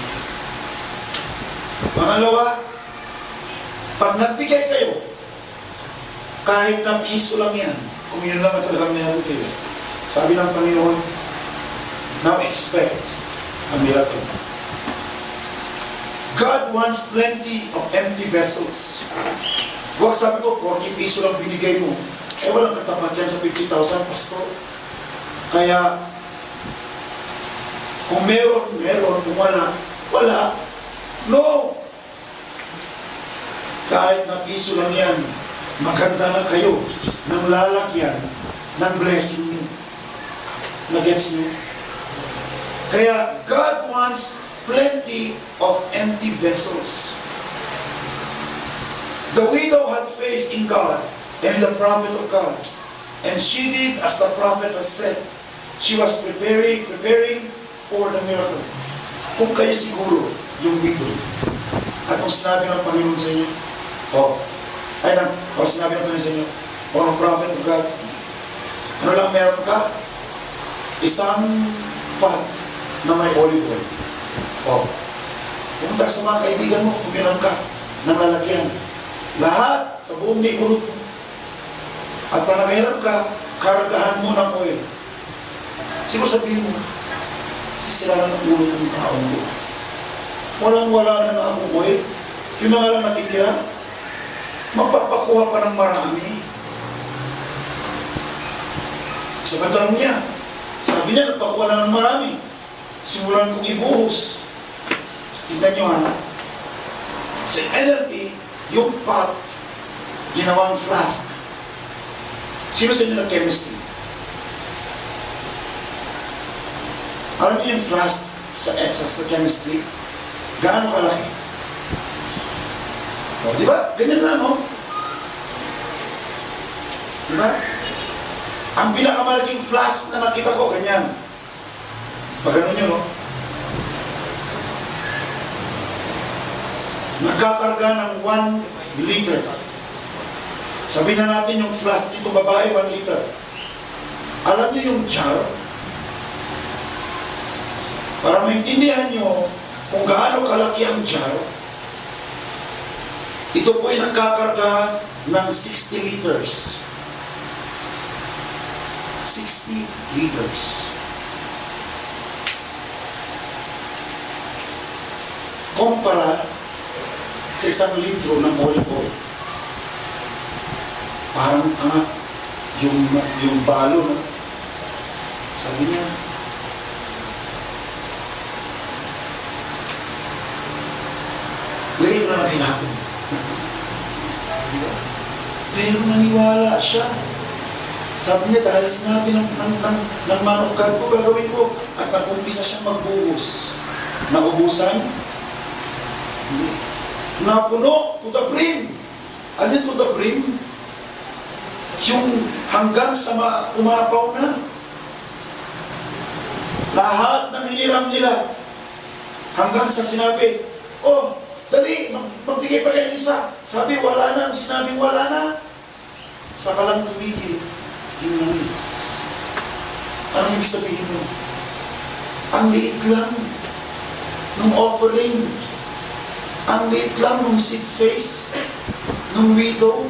Pangalawa, pag nagbigay kayo, kahit na piso lang yan, kung yun lang ang talagang meron kayo, sabi ng Panginoon, now expect a miracle. God wants plenty of empty vessels. Huwag sabi ko, 40 piso lang binigay mo. Walang katapat yan sa 50,000, Pastor. Kaya, kung meron, kung wala, wala. No! Kahit na piso lang yan, maganda na kayo ng lalakyan ng blessing niyo. Nagets niyo? Kaya, God wants plenty of empty vessels. The widow had faith in God and the prophet of God, And she did as the prophet has said. She was preparing for the miracle. Kung kayo siguro, yung widow, at kung sinabi ng Panginoon sa inyo, sinabi ng Panginoon sa inyo, prophet of God, ano lang meron ka? Isang pot na may olive oil. Pumunta sa mga kaibigan mo, kung meron ka, ng lalagyan. Lahat sa buong neighborhood mo. At pag nakahiram ka, karagahan mo ng oil. Siguro sabihin mo, sisira na ng ulo ng taong ko. Walang-wala na akong oil. Yun na nga lang natitira. Magpapakuha pa ng marami. Sa katanong niya, sabi niya, nagpakuha na ng marami. Simulan kong ibuhos. Tignan niyo ha. Sa NLT, yung pot, ginawang flask. Sino sa inyo nag-chemistry? Alam niyo yung flask sa chemistry? Gaano kalaki? Di ba? Ganyan lang, Di ba? Ang pinakamalaking flask na nakita ko, ganyan. Pag ano nyo, nagkakarga ng 1 liter. Sabihin na natin yung flask dito, babae, 1 liter. Alam niyo yung jar? Para maintindihan nyo kung gaano kalaki ang jar, ito po ay nagkakarga ng 60 liters. 60 liters. Kumpara sa 1 litro ng olive oil. Parang yung balo, sabi niya, lagay mo na natin natin. Pero naniwala siya. Sabi niya, dahil sinabi ng man of God ko, gagawin ko. At nag-umpisa siyang magbuhos. Naubusan? Napuno to the brim. Ano to the brim? Yung hanggang sa umapaw na. Lahat ng hiniram nila. Hanggang sa sinabi, dali, magbigay pa kayo isa. Sabi, wala na. Sinabing wala na. Saka lang tumigil. Yung nangis. Anong ibig sabihin mo? Ang liit lang ng offering. Ang liit lang ng seed faith, ng widow.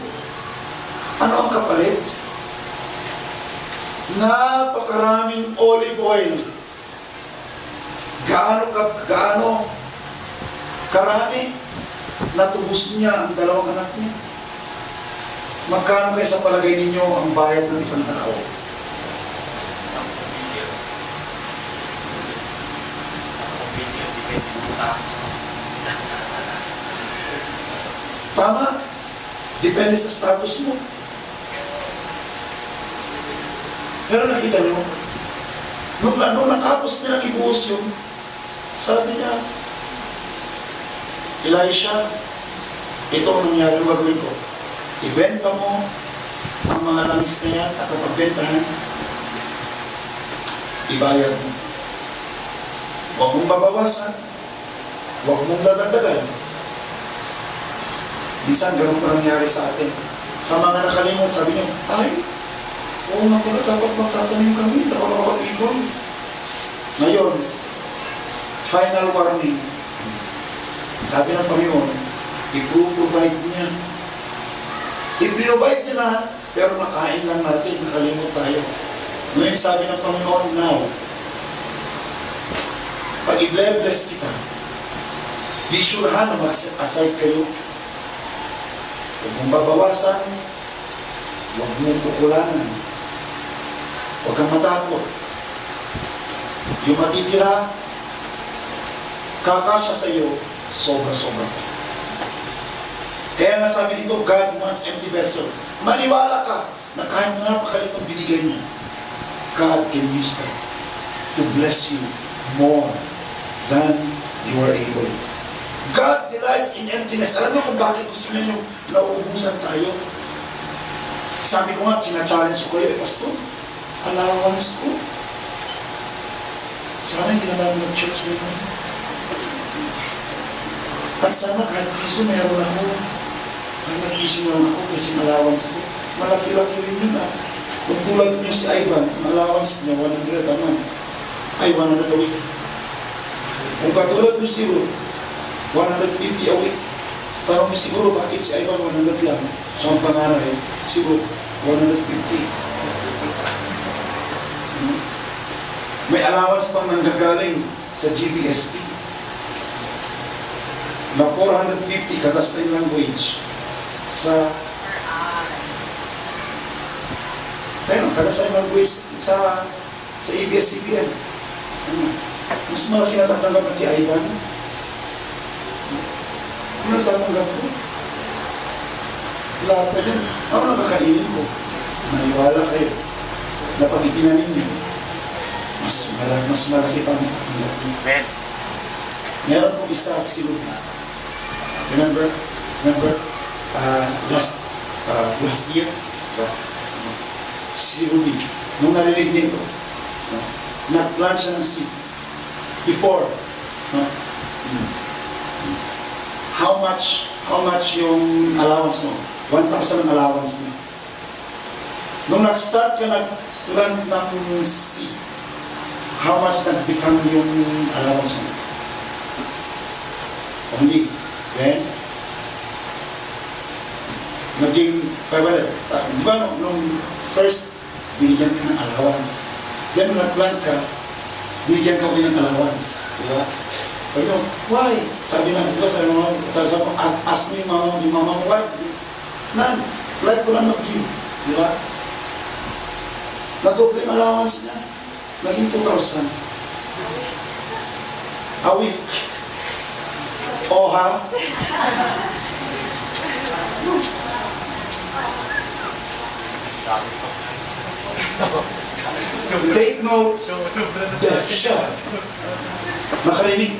Ano ang kapalit? Napakaraming olive oil. Gaano karami natubos niya ang 2 anak niya. Magkano kayo sa palagay ninyo ang bayad ng isang tao? Tama? Depende sa status mo. Pero nakita nyo, nung natapos nilang ibuhos yun, sabi niya, Elisha, ito ang nangyari, gagawin ko. Ibenta mo ang mga langis na yan at ang pagbentahan, ibayad mo. Huwag mong babawasan, huwag mong dadagdagan. Minsan, ganun pa nangyari sa atin. Sa mga nakalimot, sabi niyo, oo nga pala, dapat magtatanim kami, dapat makapag-ipon. Ngayon, final warning. Sabi ng Panginoon, i-provide niya. I-provide niya na, pero nakain lang natin, nakalimot tayo. Ngayon sabi ng Panginoon, now, pag i-bless kita, di surahan na mag-set aside kayo. Huwag mong babawasan, huwag mong kukulanan, huwag kang matakot. Yung matitira, kakasya sa iyo, sobra-sobra. Kaya nga sabi dito, God wants empty vessel. Maniwala ka na kahit napakalit ang binigay mo, God can use that to bless you more than you are able. God delights in emptiness. Alam mo kung bakit gusto niya yung nauubusan tayo? sabi ko nga, challenge ko kayo, Pastor, allowance ko. Sana hindi na namin mag-church ngayon. At sana kahit piso meron ako. Kahit nag-piso meron ako kasi allowance ko. Malaki-laki rin yun ah. Kung tulad niyo si Ivan, allowance niya 100 a month. Ay, 100 a week. Kung katulad niyo si Ruth, 150 a week. Parang siguro bakit si Ivan 100 lang? So ang pangaray, si Ruth, 150. May allowance pang nanggagaling sa GBSP na 450 katas na yung wage sa katas na yung wage sa ABS-CBN. Mas malaki natatanggap ng kay Ivan. Ano natatanggap ko? Lahat na yun. Ako nakakainin ko. Maniwala kayo. Napag-itinan ninyo. Mas malaki pang natatanggap ko. Meron po isa si Ruth. Remember last year, si Ruby, nung narinig nito, nag-plant siya ng seed. Before, how much yung allowance mo? 1,000 ang allowance mo. Nung nag-start ka nag-plant ng seed, how much nag-become yung allowance mo? Only. Then, naging 500. Di ba, nung first, binigyan ka ng allowance. Then, nung nag-plant ka, binigyan ka ulit ng allowance. Di ba? Sabi mo, why? Sabi mo, ask mo yung mama mo, why? None. Like ko lang mag-give. Di ba? Nadoble yung allowance niya. Naging 2,000. A week. O ha? Take note, deaf siya. Nakarinig.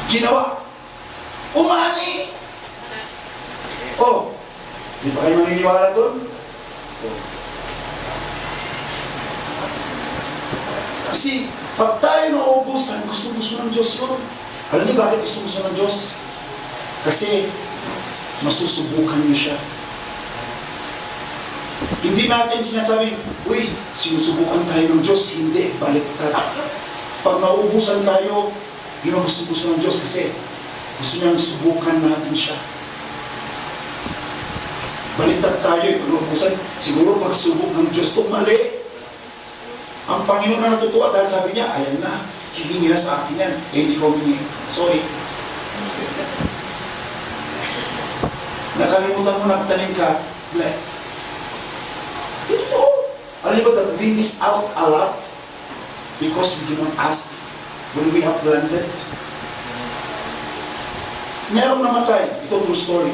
Ginawa. Umani! Oh, di ba kayo maniniwala doon? Kasi, pag tayo nauubusan, gusto-gusto ng Diyos yun. Alam niyo bakit gusto-gusto ng Diyos? Kasi, masusubukan niyo siya. Hindi natin sinasabing, uy, sinusubukan tayo ng Diyos. Hindi, baliktad. Pag nauubusan tayo, yun ang gusto-gusto ng Diyos kasi gusto niyang subukan natin siya. Baliktad tayo, nauubusan. Siguro pag subok ng Diyos ito, mali. Ang Panginoon na natutuwa dahil sabi niya, ayan na, hihingi na sa akin yan. Eh, hindi ko humingi. Sorry. Nakalimutan mo nagtanim ka, like, ito. Alam niyo ba that we miss out a lot because we do not ask when we have planted? Merong namatay. Ito true story.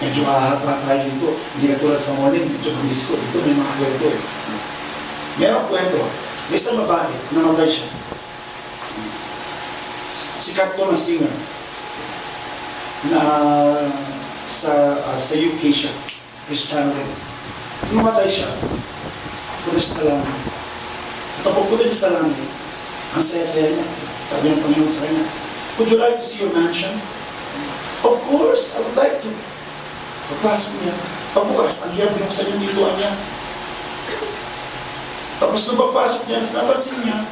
Medyo ahapa tayo dito. Hindi ka tulad sa morning, medyo kumis ko. Dito may mga kwento eh. Merong kwento. May isang babae, namatay siya. Sikat to na singer na sa UK siya. Christian rin. Namatay siya. Punta siya sa langit. At pag punta siya sa langit, ang saya-saya niya. Sabi ng Panginoon sa kanya, would you like to see your mansion? Of course, I would like to. Pagpasok niya, pagbukas, ang hiyang binuksan yung dituan niya. Tapos nung pagpasok niya, napansin niya,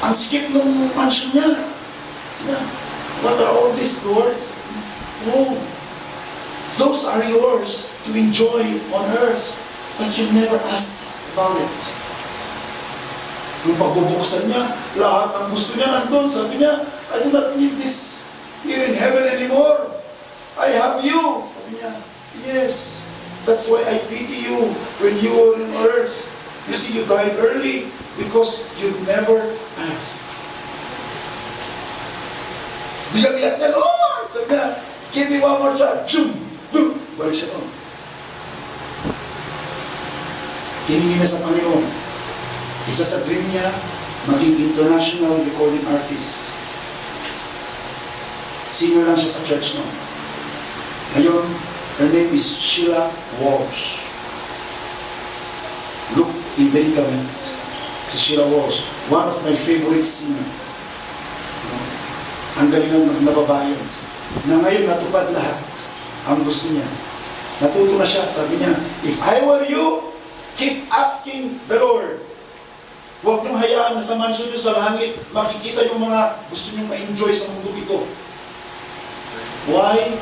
ang sikip ng mansion niya. What are all these doors? Oh, those are yours to enjoy on earth, but you never asked about it. Nung pagbubuksan niya, lahat ng gusto niya nandun. Sabi niya, I do not need this here in heaven anymore. I have you. Sabi niya, yes. That's why I pity you when you were on earth. You see, you died early because you never asked. Bilang-iyak niya, Lord! Sabi niya, give me one more try. Balik siya doon. Hiningi na sa Panginoon. Isa sa dream niya, maging international recording artist. Singer lang siya sa church noon. Ngayon, Her name is Sheila Walsh. Look in the internet. Si Sheila Walsh, one of my favorite singer. Ang galing na babae yun. Na ngayon natupad lahat ang gusto niya. Natuto na siya. Sabi niya, if I were you, keep asking the Lord. Huwag niyong hayaan na sa mansion niyo sa langit, makikita yung mga gusto niyong ma-enjoy sa mundo ito. Why?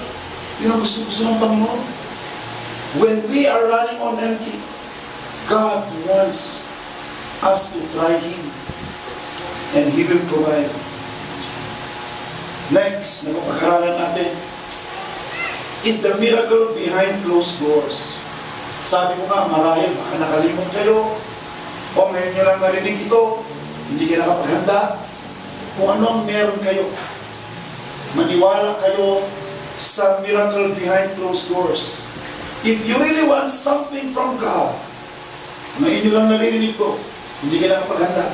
Yun ang gusto ng Panginoon. When we are running on empty, God wants us to try Him. And He will provide. Next, na pag-aralan natin, is the miracle behind closed doors. Sabi ko nga, marahil baka nakalimot kayo, o ngayon nyo lang narinig ito, hindi kayo nakapaghanda. Kung ano ang meron kayo, maniwala kayo sa miracle behind closed doors. If you really want something from God, ngayon nyo lang naririnig ito, hindi kayo nakapaghanda.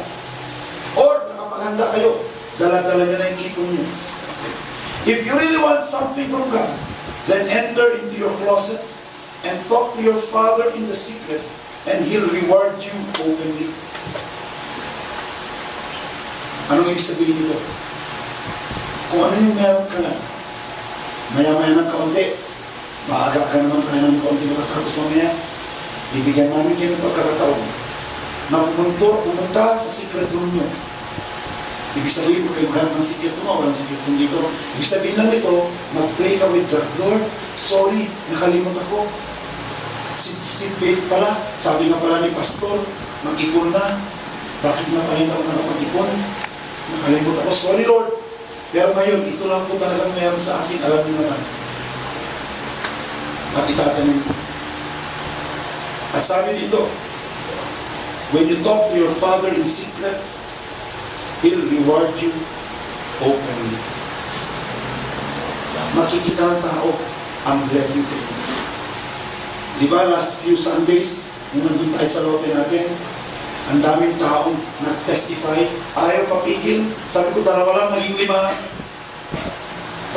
Or nakapaghanda kayo, dala-dala nyo na yung ipon nyo. If you really want something from God, then enter into your closet and talk to your Father in the secret, and He'll reward you openly. Anong ibig sabihin nito? Kung ano yung meron ka lang, maya-maya ng kaunti, maaga ka naman tayo ng kaunti makatapos mamaya, bibigyan namin kayo ng pagkakataon na pumunta sa secret room nyo. Ibig sabihin ko kayo maghanap ng secret room, walang secret room dito. Ibig sabihin lang ito, mag-pray ka with God. Lord, sorry, nakalimot ako. Si Faith pala, sabi nga pala ni Pastor, mag-ipon na. Bakit na pala hindi ako nakapag-ipon? Nakalimot ako, sorry Lord. Pero ngayon, ito lang po talagang meron sa akin, alam niyo naman. At itatanim ko. At sabi dito, when you talk to your Father in secret, He'll reward you openly. Makikita ng tao ang blessing sa inyo. Di ba, last few Sundays, nung nandun tayo sa lote natin, ang daming taong nag-testify, ayaw papigil. Sabi ko, dalawa lang, naging 5.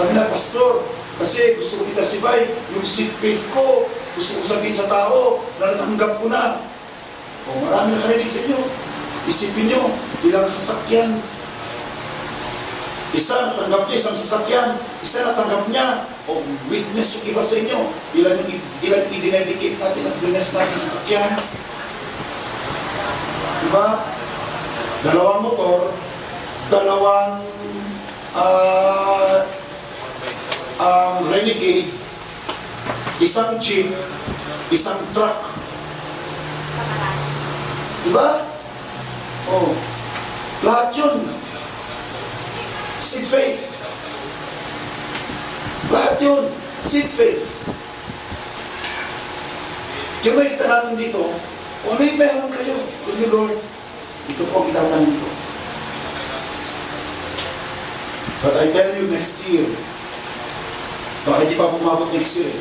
Sabi na, Pastor, kasi gusto ko i-testify, yung sick faith ko, gusto ko sabihin sa tao, na natanggap ko na. O, marami nakarinig sa inyo. Isipin nyo, ilang sasakyan. Isa natanggap niya, isang sasakyan. Isa natanggap niya. O witness yung iba sa inyo. Ilan yung i-dedicate natin at witness natin sa sasakyan. Diba? Dalawang motor, dalawang Renegade, isang jeep, isang truck. Diba? Oh, lahat yun. Seed faith. Lahat yun. Seed faith. Yung makikita natin dito, ano yung meron kayo? Sabi Lord, ito po ang itatanim ko. But I tell you, next year, baka hindi pa bumabot next year eh.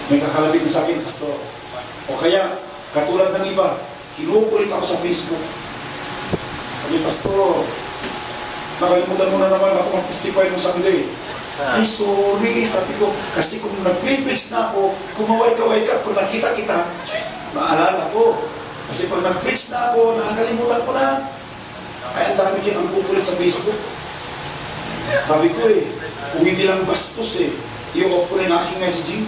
May kakalapit na sa akin, Pastor. O kaya, katulad ng iba, kinukulit ako sa Facebook. Sabi, Pastor, nakalimutan mo na naman ako mag-testify nung Sunday. Ay, sorry, sabi ko, kasi kung nag-preach na ako, kumaway-kaway ka, kung nakita kita, maalala ko. Kasi pag nag-preach na ako, nakakalimutan ko na. Ay, ang dami kayong ang kukulit sa Facebook. Sabi ko kung hindi lang bastos i-off ko na yung aking messaging.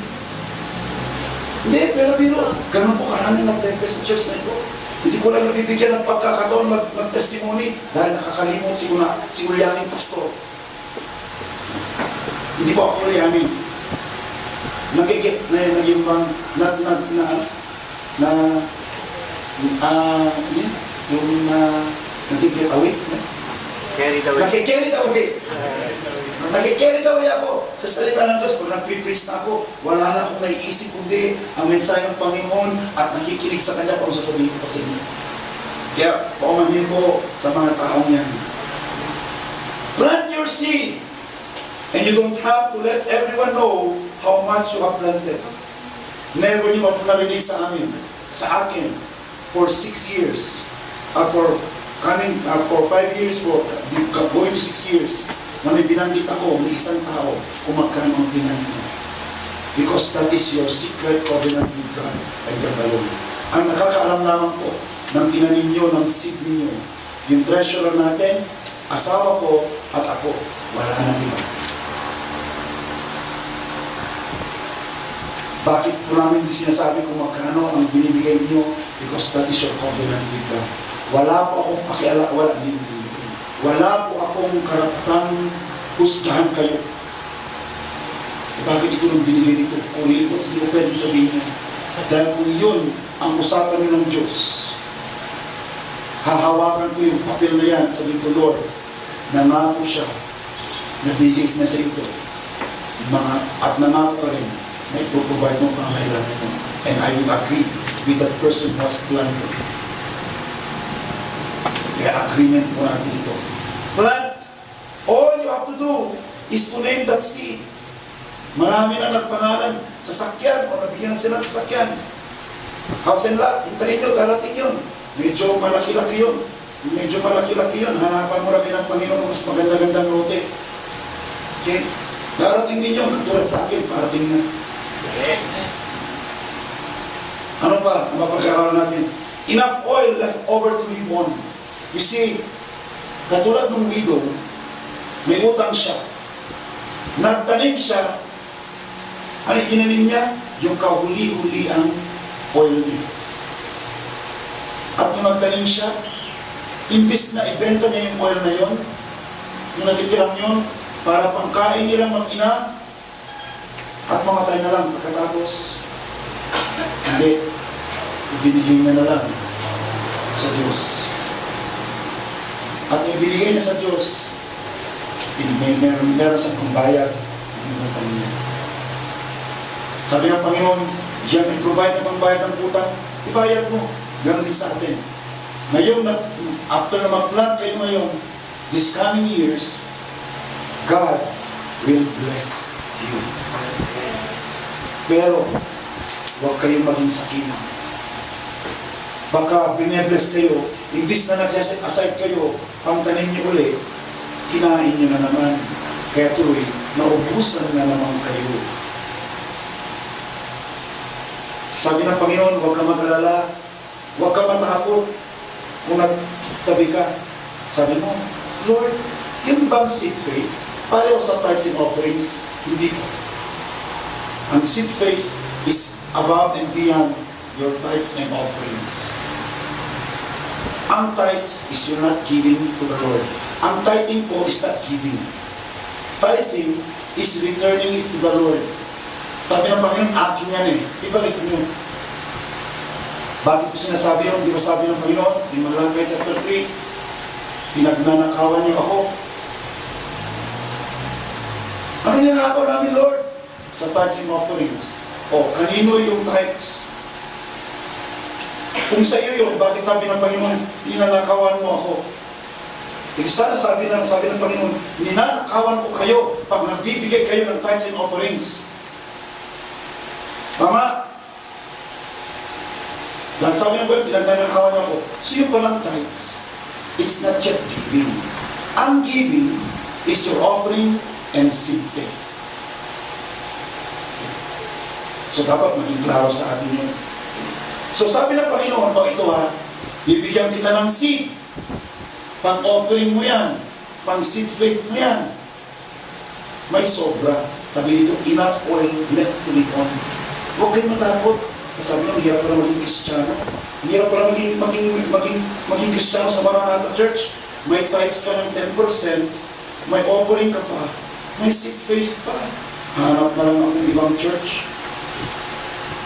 Hindi, pero biro, ganun po karami nag-temple sa church na ito. Hindi ko lang nabibigyan ng pagkakataon mag-testimony dahil nakakalimot si Ulyanin Pastor. Hindi po ako Ulyanin. Nagigit na yun, naging bang, nagigit away. Nakikerry away. Nakikerry away ako. Sa salita ng Diyos, pag nag-preach na ako, wala na akong naiisip kundi ang mensahe ng Panginoon at nakikinig sa Kanya kung sasabihin ko pa sa inyo. Kaya, paumanhin po sa mga taong yan. Plant your seed, and you don't have to let everyone know how much you have planted. Never niyo pa po narinig sa akin, for 6 years, for 5 years, going to 6 years, na may binanggit ako, may isang tao, kung magkano ang pinanggit. Because that is your secret covenant with God and God alone. Ang nakakaalam lamang po ng tinanim nyo, ng seed ninyo, yung treasurer natin, asawa ko at ako, wala nang iba. Bakit po namin di sinasabi kung magkano ang binibigay niyo? Because that is your covenant with God. Wala po akong pakialam, wala po akong karapatang husgahan kayo. Bakit ito nang binigay nito? Hindi ko pwedeng sabihin niya. Dahil kung yun ang usapan niyo ng Diyos, hahawakan ko yung papel na yan, sabi ko, Lord, nangako siya, nabigay na sa ito, at nangako ka rin, na ipoprovide mo pangailangan mo. And I will agree with that person who has planted. Kaya agreement po natin ito. Plant. All you have to do is to name that seed. Marami na nagpangalan sa sakyan o nabigyan sila sa sakyan. House and lot, hintayin nyo, darating yun. Medyo malaki-laki yun. Hanapan mo rin ng Panginoon mas maganda-gandang lote. Okay? Darating din yun, katulad sa akin, parating na. Yes. Ano pa ang mapagkakaroon natin? Enough oil left over to live on. You see, katulad ng widow, may utang siya. Nagtanim siya. Ano itinanim niya? Yung kahuli-huli ang oil niya. At nung nagtanim siya, imbis na ibenta niya yung oil na yon, yung natitirang yun, para pangkain nilang mag-ina, at mamatay na lang pagkatapos. Hindi. Ibinigay na lang sa Diyos. At ibinigay na sa Diyos, meron siyang pambayad. Sabi ng Panginoon, yan ay provide na pambayad ng utang, ibayad mo. Ganon din sa atin. Ngayon, after na mag-plant kayo ngayon, this coming years, God will bless you. Pero, huwag kayong maging sakina. Baka bine-bless kayo, imbis na nag-set aside kayo, ang tanim niyo uli, kinain niyo na naman. Kaya tuloy, naubusan na naman kayo. Sabi ng Panginoon, huwag ka mag-alala, huwag ka matakot kung nagtabi ka. Sabi mo, Lord, yung bang seed faith, pareho sa tithes and offerings, hindi ko. Ang seed faith is above and beyond your tithes and offerings. Ang tithes is you're not giving to the Lord. Ang tithing po is not giving. Tithing is returning it to the Lord. Sabi ng Panginoon, akin yan eh. Ibalik niyo. Bakit po sinasabi yun? Di ba sabi ng Panginoon, in Malakay chapter 3, pinagnanakawan niyo ako. Ano ninanakaw namin, Lord? Sa tithes and offerings. O, kanino yung tithes? Kung sa iyo yun, bakit sabi ng Panginoon, ninanakawan mo ako? Hindi sana sabi ng Panginoon, ninanakawan ko kayo pag nagbibigay kayo ng tithes and offerings. Tama? Dahil sabi ng Panginoon, pinagnanakawan ako. So yung palang tithes, it's not yet giving. Ang giving is your offering and seed faith. So dapat maging klaro sa atin yun. So sabi ng Panginoon, ito bibigyan kita ng seed. Pang-offering mo yan. Pang-seed faith mo yan. May sobra. Sabi dito, enough oil left to live on. Huwag kayong matakot. Sabi ng hirap pala maging Kristiyano. Hirap pala maging Kristiyano sa Maranatha Church. May tithes ka ng 10%, may offering ka pa, may seed faith pa. Hanap na lang akong ibang church.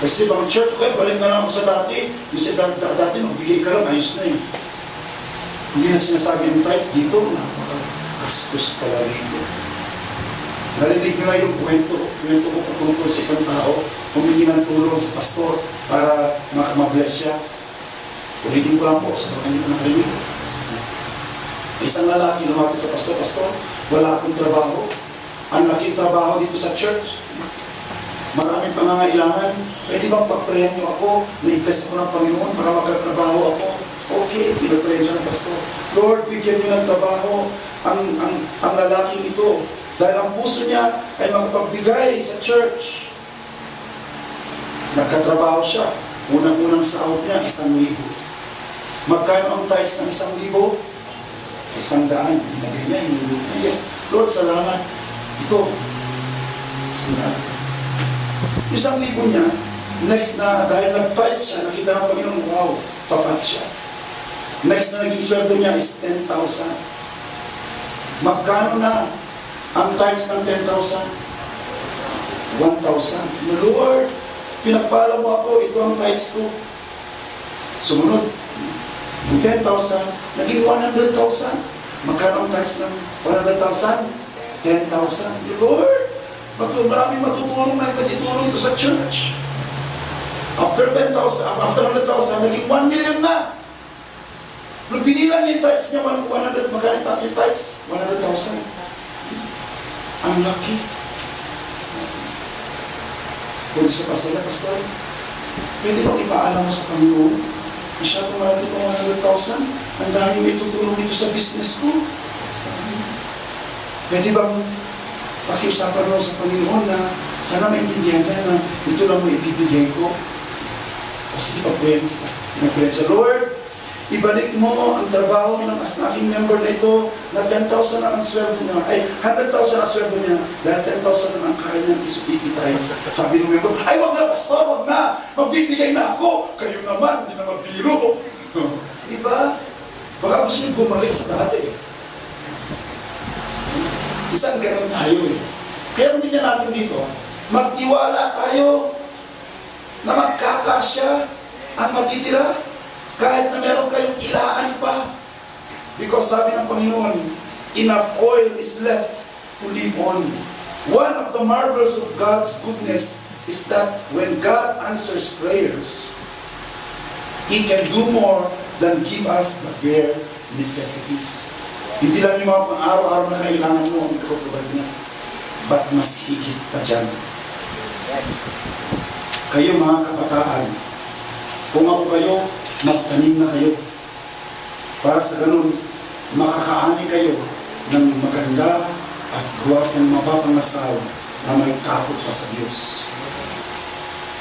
Kasi ibang church, okay, balik na lang ako sa dati. Yung sa dati, magbigay ka lang, ayos na yun. Hindi na sinasabi ng tithes dito, napaka-gastos pala rito. Narinig nyo na yung kwento ko patungkol sa isang tao, humingi ng tulong sa pastor para ma-bless siya. Ulitin ko lang po, sa mga hindi ko nakarinig. Isang lalaki lumapit sa pastor, wala akong trabaho. Ang laking trabaho dito sa church. Maraming pangangailangan. Pwede bang pag-prayan niyo ako? Na-bless ako ng Panginoon para magkatrabaho ako? Okay, pinaprayan siya ng pastor. Lord, bigyan niyo ng trabaho ang lalaking ito. Dahil ang puso niya ay makapagbigay sa church. Nagkatrabaho siya. Unang-unang sahod niya, 1,000. Magkano ang tithes ng 1,000? 100. Binagay niya, hinulog niya. Yes, Lord, salamat. Ito. Salamat. 1,000 niya, next na dahil nag-tithes siya, nakita ng Panginoon, wow, tapat siya. Next na naging sweldo niya is 10,000. Magkano na ang tithes ng 10,000? 1,000. Lord, pinagpala mo ako, ito ang tithes ko. Sumunod, yung 10,000, naging 100,000. Magkano ang tithes ng 100,000? 10,000. Lord, maraming matutulong na matutulong ito sa church. After 10,000, after 100,000, naging 1 million na. Nung binilang yung tithes niya, 100, magkano yung tithes? 100,000. Ang laki. Kung sa pastor, pwede bang ipaalam mo sa Panginoon? Masyadong marami pang 100,000. Ang dami may tutulong dito sa business ko. Pwede bang pakiusapan mo sa Panginoon na sana maintindihan ka na ito lang mo ibibigay ko? O sige, pagpuyan kita. Pinagpuyan sa Lord, ibalik mo ang trabaho ng aking member na ito na 10,000 lang ang sweldo niya, ay 100,000 ang sweldo niya dahil 10,000 lang ang kaya niyang isupipitay. Sabi ng member, ay wag na pastor, wag na, magbibigay na ako, kayo naman, hindi na magbiro. Diba? Baka gusto niyo bumalik sa dati. Isang ganun tayo eh. Kaya hindi natin dito, magtiwala tayo na magkakasya ang matitira kahit na meron kayong ilaan pa. Because sabi ng Panginoon, enough oil is left to live on. One of the marvels of God's goodness is that when God answers prayers, He can do more than give us the bare necessities. Hindi lang yung mga pang-araw-araw na kailangan mo ang iproprovide niya, but mas higit pa dyan. Kayo mga kabataan, kung ako kayo, magtanim na kayo. Para sa ganun, makakaani kayo ng maganda at guwapong mapapangasawa na may takot pa sa Diyos.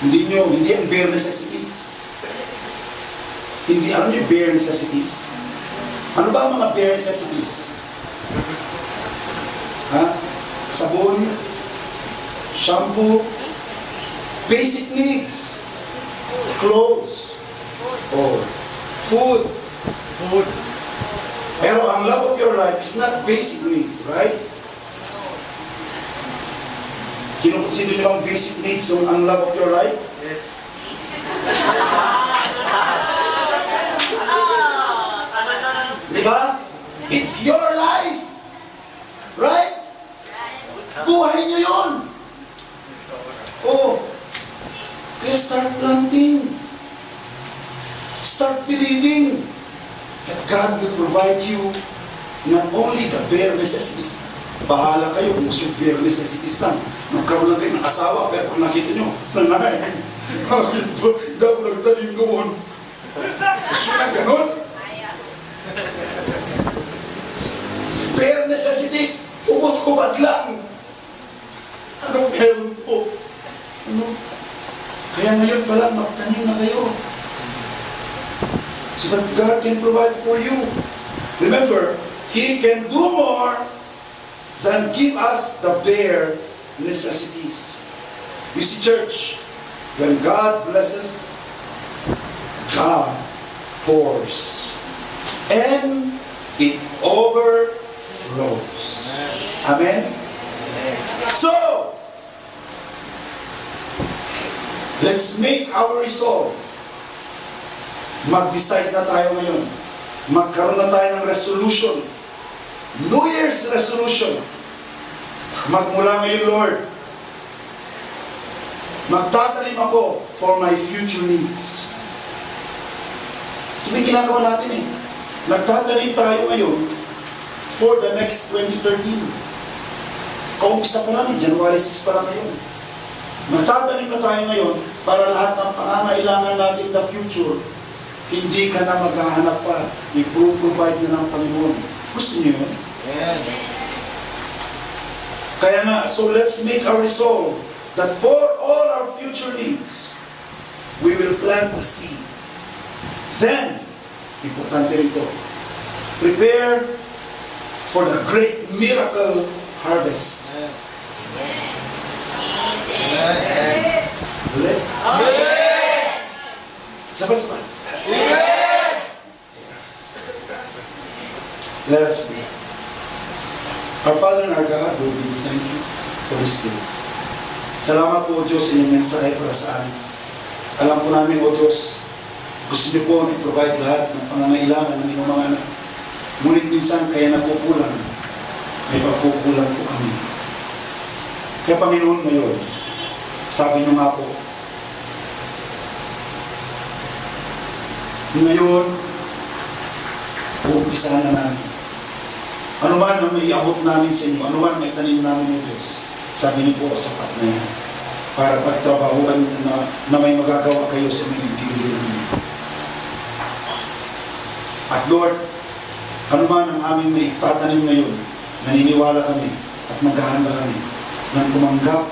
Hindi ang bare necessities. Hindi, alam niyo bare necessities? Ano ba ang mga bare necessities? Sabon, shampoo, basic needs, clothes, or food. Pero ang love of your life is not basic needs, right? Kinukonsider niyo ang basic needs ang love of your life? Yes. Diba? It's your life. Right? Buhay niyo yun. Oh. Kaya start planting. Start believing that God will provide you not only the bare necessities. Bahala kayo kung gusto yung bare necessities lang. Magkaroon lang kayo ng asawa, pero kung nakita nyo, nanay, bakit ba? Hindi ako nagtanim noon. Gusto nyo na ganon? Bare necessities, ubot-ubad lang. Anong meron po? Ano? Kaya ngayon pala, magtanim na kayo. So that God can provide for you. Remember, He can do more than give us the bare necessities. You see, church, when God blesses, God pours. And it overflows. Amen? So, let's make our resolve. Mag-decide na tayo ngayon. Magkaroon na tayo ng resolution. New Year's resolution. Magmula ngayon, Lord, magtatanim ako for my future needs. Ito yung ginagawa natin eh. Nagtatanim tayo ngayon for the next 2013. Kaumpisa pa lang, January 6 pa lang ngayon. Magtatanim na tayo ngayon para lahat ng pangangailangan natin in the future, hindi ka na maghahanap pa, i-provide na ng Panginoon. Gusto niyo yun? Yes. Kaya nga, so let's make a resolve that for all our future needs, we will plant the seed. Then, importante rin to, prepare for the great miracle harvest. Ulit? Sabay-sabay. Yes. Let us pray. Our Father and our God, Lord, we thank you for this day. Salamat po, Diyos, sa inyong mensahe para sa amin. Alam po namin, O Diyos, gusto niyo po na i-provide lahat ng pangangailangan ng inyong mga anak. Ngunit minsan, kaya nagkukulang, may pagkukulang po kami. Kaya Panginoon ngayon, sabi niyo nga po, ngayon, uumpisahan na namin. Ano man ang may abot namin sa inyo, ano man may tanim namin o Diyos, sabi niyo po, sapat na yan. Para pagtrabahuan na may magagawa kayo sa mga bibigyan ninyo. At Lord, ano man ang aming may tatanim ngayon, naniniwala kami at maghahanda kami ng tumanggap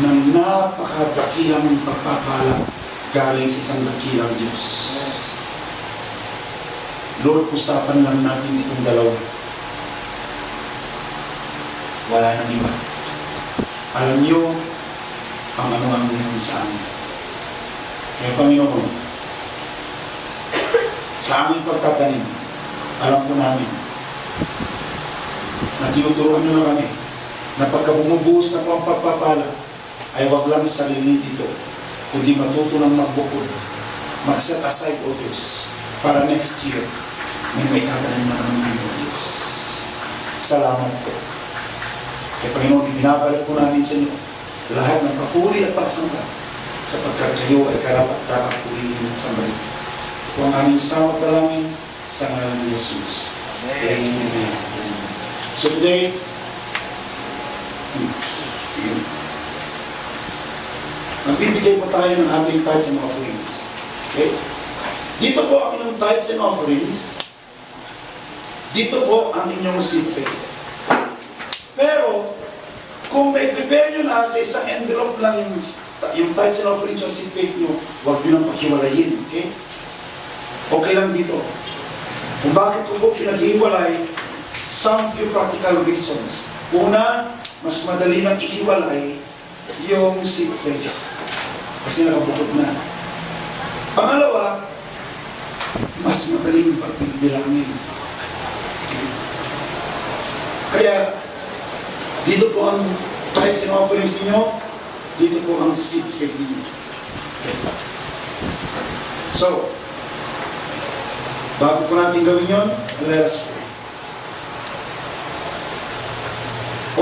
ng napakadakilang pagpapala galing sa isang dakilang Diyos. Lord, usapan lang natin itong dalawa. Wala nang iba. Alam niyo ang ano-ano ngayon sa amin. Kaya Panginoon, sa aming pagtatanim, alam po namin na tinuturuan niyo na kami na pagka bumubuhos na po ang pagpapala, ay wag lang sarili dito, kundi matuto ng magbukod, mag-set aside, O Diyos, para next year, may tatanim na naman ng Diyos. Salamat po. Kaya Panginoon, ibinabalik po namin sa inyo lahat ng papuri at pagsamba sapagkat kayo ay karapat-dapat purihin at sambahin. Ito ang aming sawat dalangin sa ngalan ni Jesus. Amen. So today, magbibigay po tayo ng ating tithes and offerings. Okay? Dito po ang inyong tithes and offerings. Dito po ang inyong seed faith. Pero, kung may prepare nyo na sa isang envelope lang yung tithes and offerings yung seed faith nyo, huwag nyo nang paghiwalayin. Okay? Okay lang dito. Kung bakit ko po pinaghiwalay, some few practical reasons. Una, mas madali nang ihiwalay yung seed faith. Kasi nakabukod na. Pangalawa, mas madaling pagbibilangin. Kaya, dito po ang tithes and offerings ninyo, dito po ang seed faith ninyo. So, bago po natin gawin yun, let us pray.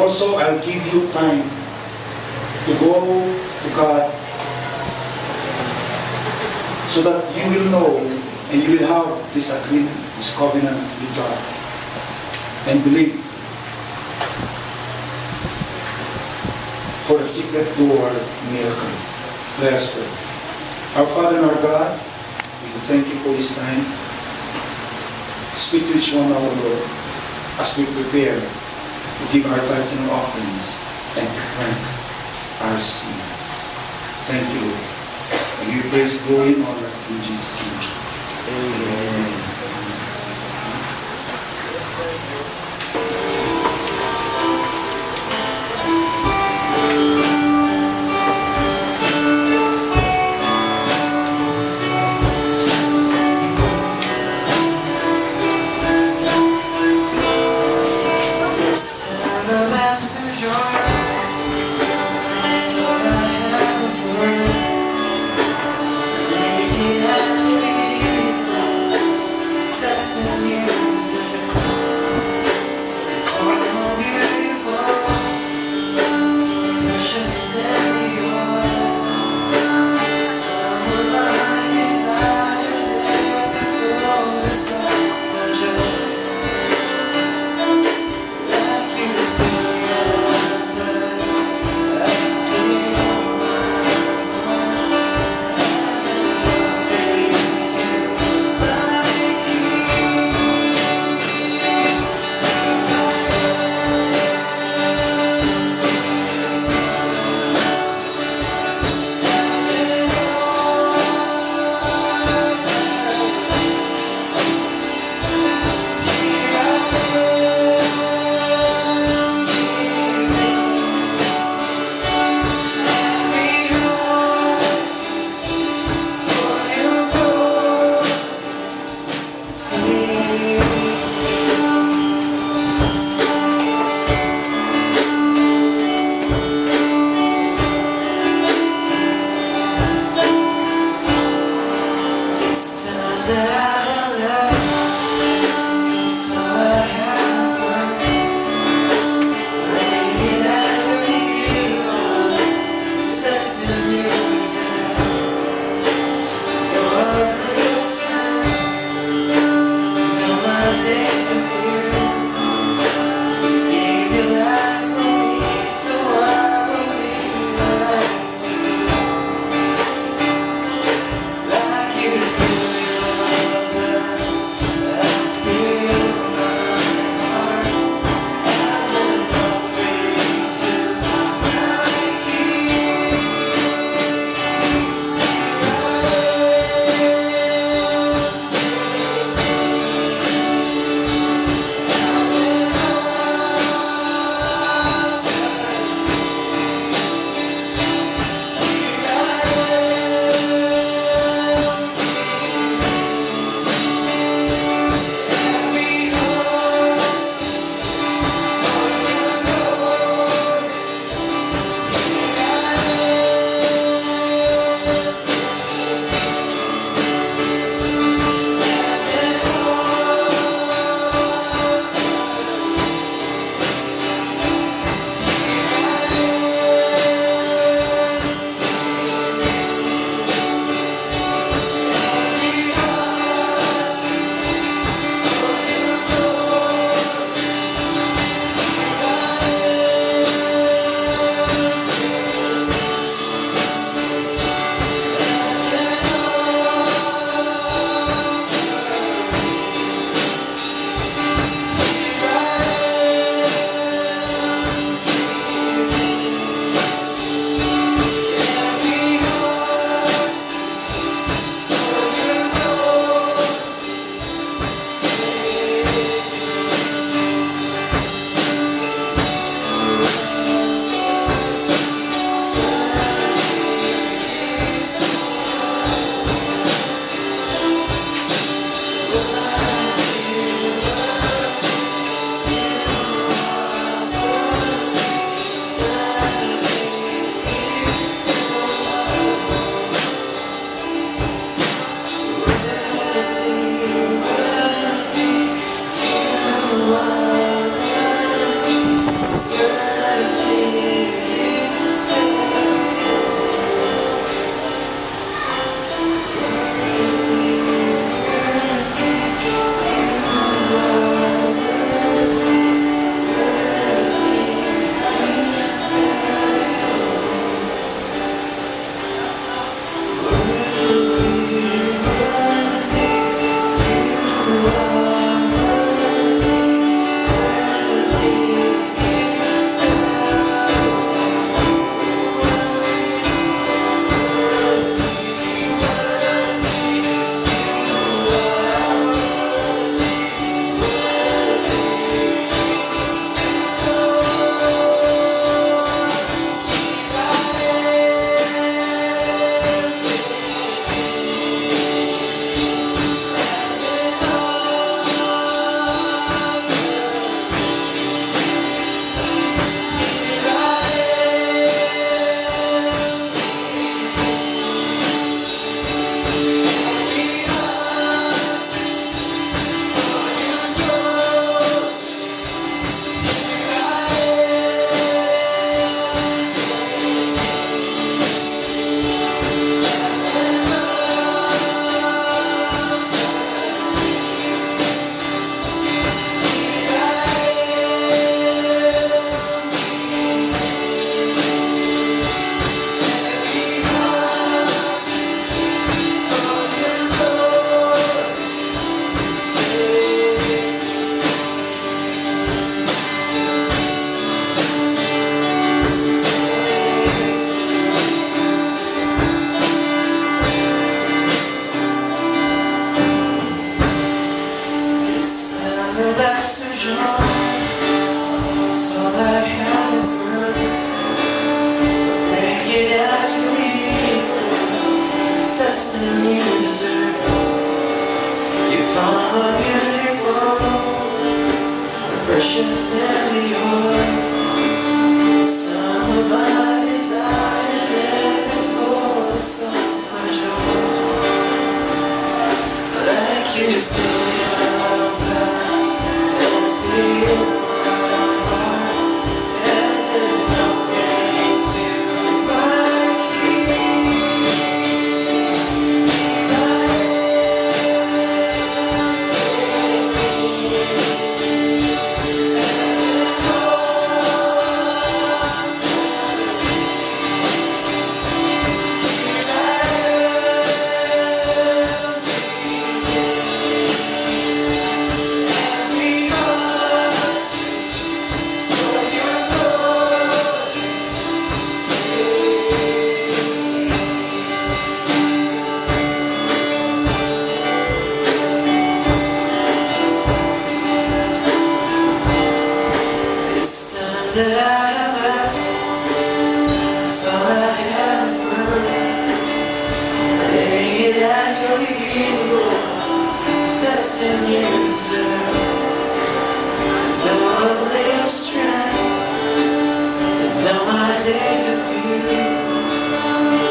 Also, I'll give you time to go to God so that you will know and you will have this agreement, this covenant with God and believe for the secret door miracle. Let us pray. Our Father and our God, we thank you for this time. Speak to each one of our Lord as we prepare to give our tithes and offerings and to plant our seeds. Thank you, Lord. And we praise, glory, and honor in Jesus' name. Amen. Alabaster jar, so I have a word. Make it happy. that I have left is all I have heard. Laying it at your feet, Lord, it's destined you deserve. Though a little strength, and though my days are few,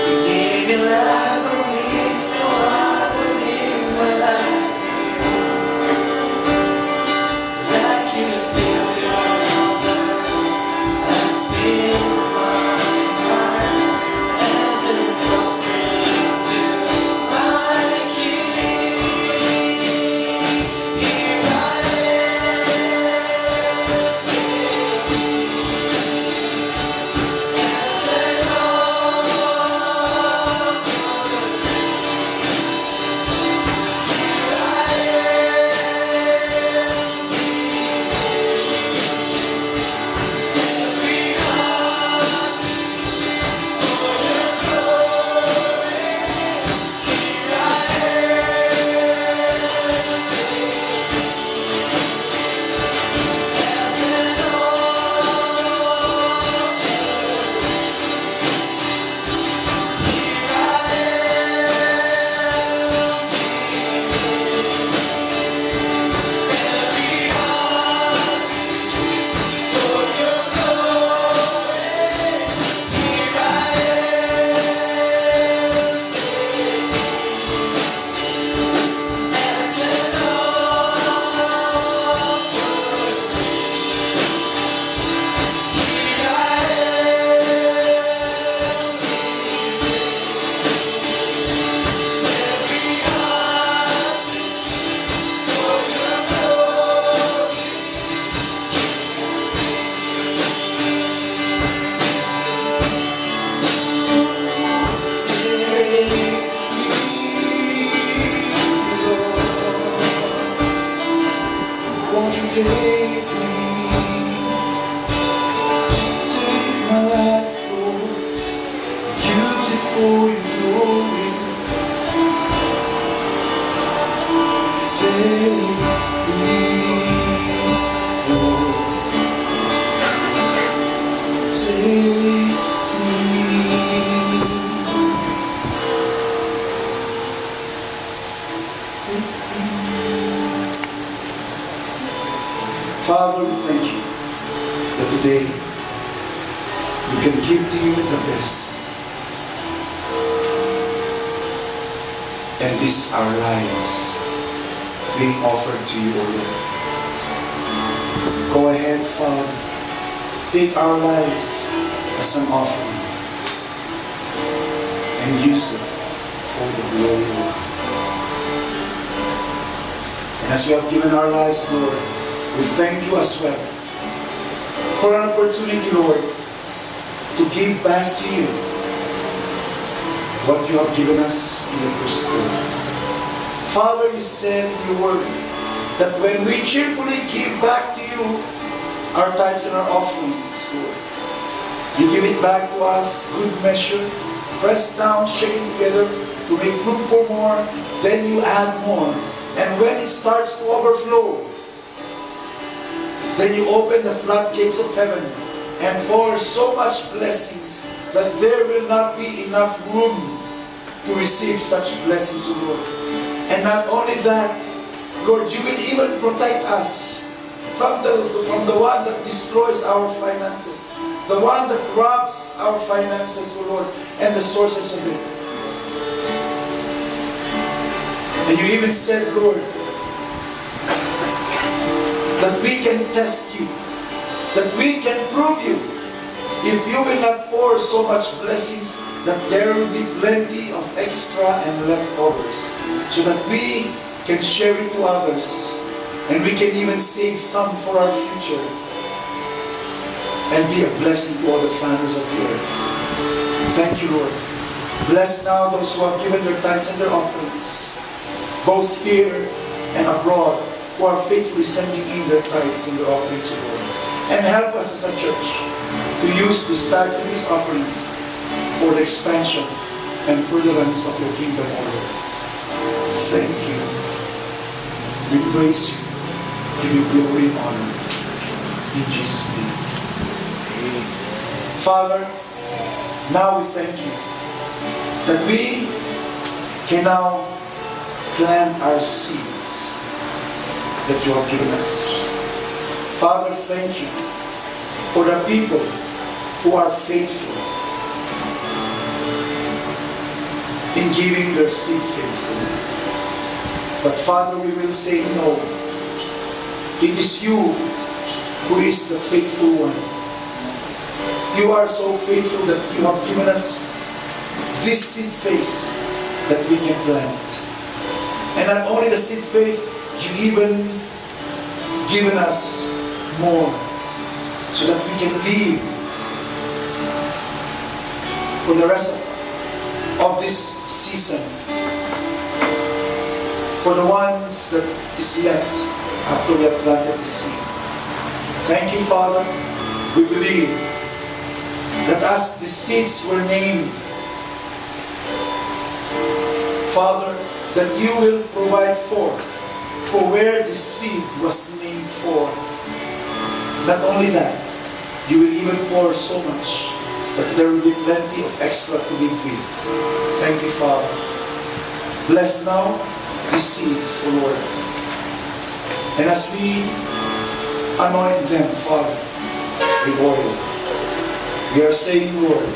you gave your life for me, so I believe my life. Like you spill your love, I spill my heart as an offering to my King. Here I am, as an offering. Here I am, every heart for your glory. Here I Won't you take me, take my life, Lord, use it for your glory. Take me, Lord, take me. Take me. Father, we thank you that today we can give to you the best. And this is our lives being offered to you, O Lord. Go ahead, Father. Take our lives as an offering and use it for the glory of God. And as we have given our lives, Lord, we thank you as well for an opportunity, Lord, to give back to you what you have given us in the first place. Father, you said in your word that when we cheerfully give back to you our tithes and our offerings, Lord, you give it back to us, good measure, pressed down, shaken together, to make room for more, then you add more. And when it starts to overflow, then you open the floodgates of heaven and pour so much blessings that there will not be enough room to receive such blessings, O Lord. And not only that, Lord, you will even protect us from the one that destroys our finances, the one that robs our finances, O Lord, and the sources of it. And you even said, Lord, that we can test you, that we can prove you, if you will not pour so much blessings, that there will be plenty of extra and leftovers, so that we can share it to others, and we can even save some for our future, and be a blessing to all the families of the earth. Thank you, Lord. Bless now those who have given their tithes and their offerings, both here and abroad, who are faithfully sending in their tithes and their offerings, O Lord. And help us as a church to use these tithes and these offerings for the expansion and furtherance of your kingdom, O Lord. Thank you. We praise you. Give you glory and honor. In Jesus' name. Father, now we thank you that we can now plant our seeds that you have given us. Father, thank you for the people who are faithful in giving their seed faithfully. But Father, we will say no. It is you who is the faithful one. You are so faithful that you have given us this seed faith that we can plant. And not only the seed faith, you even given us more so that we can live for the rest of this season, for the ones that is left after we have planted the seed. Thank you, Father. We believe that as the seeds were named, Father, that you will provide forth for where the seed was named for. Not only that, you will even pour so much that there will be plenty of extra to live with. Thank you, Father. Bless now these seeds, O Lord. And as we anoint them, Father, with oil, we are saying, Lord,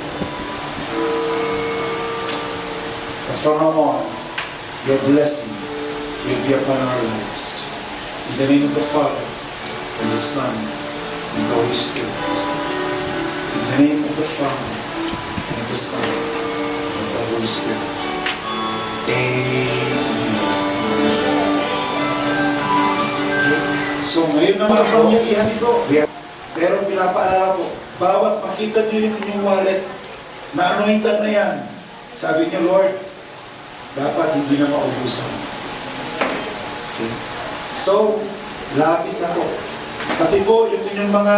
that from now on, your blessing will be upon our lives. In the name of the Father, and the Son, and the Holy Spirit. In the name of the Father, and of the Son, and of the Holy Spirit. Amen. So ngayon naman ang pangyarihan ito. Pero pinapaalala ko, bawat makita nyo yung inyong wallet, na anointan na yan. Sabi niyo, Lord, dapat hindi na maubusan. Okay. So, lapit na po. Pati po yung inyong mga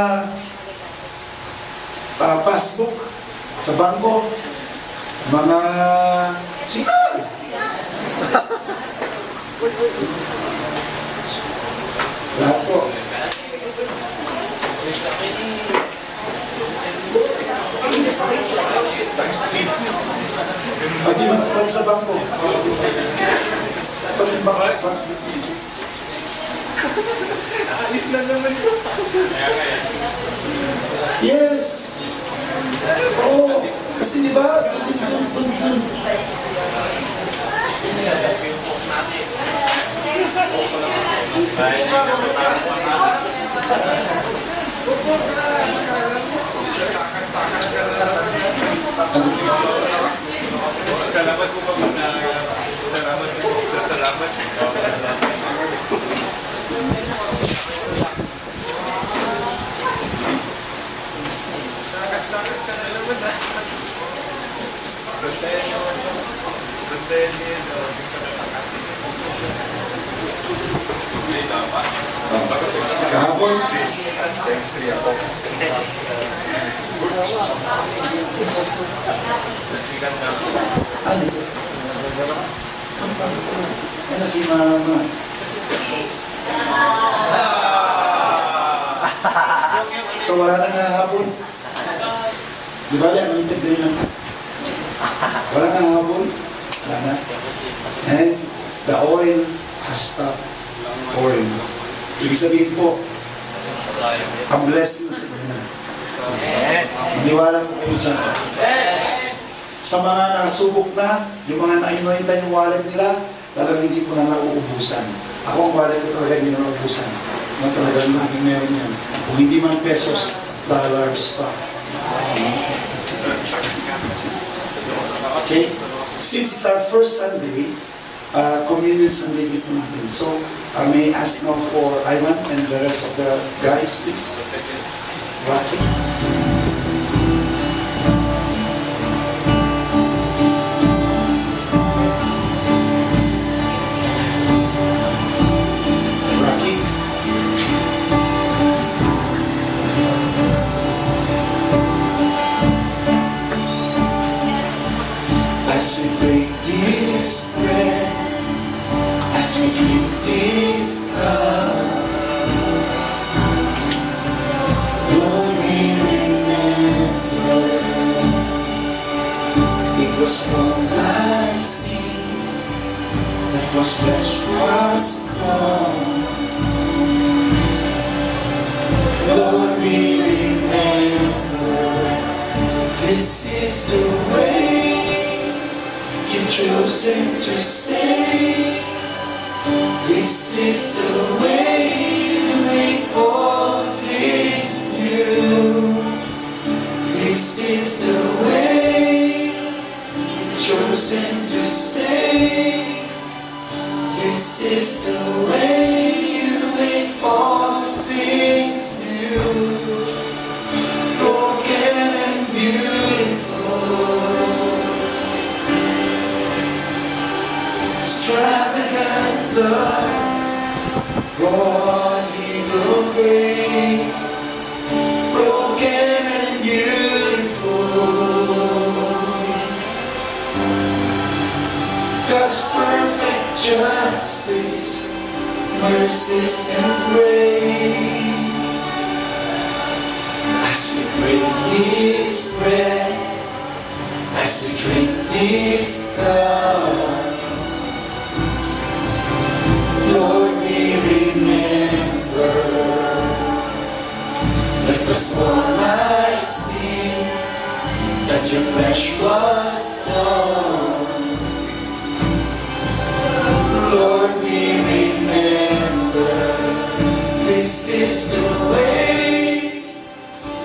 passbook sa bangko, mga sigar. Lahat po. Pati mga sa bangko. Pati bangko. Alis na naman ito. Yes. Oo. Kasi di ba? Salamat po pa muna. Salamat po. Salamat. Takas ka na naman ha. Bantayan niyo. Bantayan niyo. Kahapon. Thanks to you ako. Ano? Ano si Mama? So wala na nga hapon. Di ba yan? Minted din lang. Wala na nga hapon. Wala na. And the oil has stopped pouring. Ibig sabihin po, ang blessing sa inyo. Maniwala po kayo dyan. Sa mga nakasubok na, yung mga na-anointan yung wallet nila, talagang hindi ko na nauubusan. Ako ang wallet ko talaga hindi na nauubusan. Mga talagang laging meron yan. Kung hindi man pesos, dollars pa. Okay? Since it's our first Sunday, Communion Sunday dito natin. So, may I ask now for Ivan and the rest of the guys, please. Rocky. As we break this bread, as we drink this cup, Lord, we remember 'cause flesh was torn. Lord, we remember this is the way you've chosen to say. This is the way you make all things new. This is the way you've chosen to say. This is the way you make all things new. Broken and beautiful. Extravagant love, prodigal grace, broken and beautiful. God's perfect justice, mercies and grace. As we break this bread, as we drink this cup, Lord, we remember that was for my sin, that your flesh was torn. Lord, we remember this is the way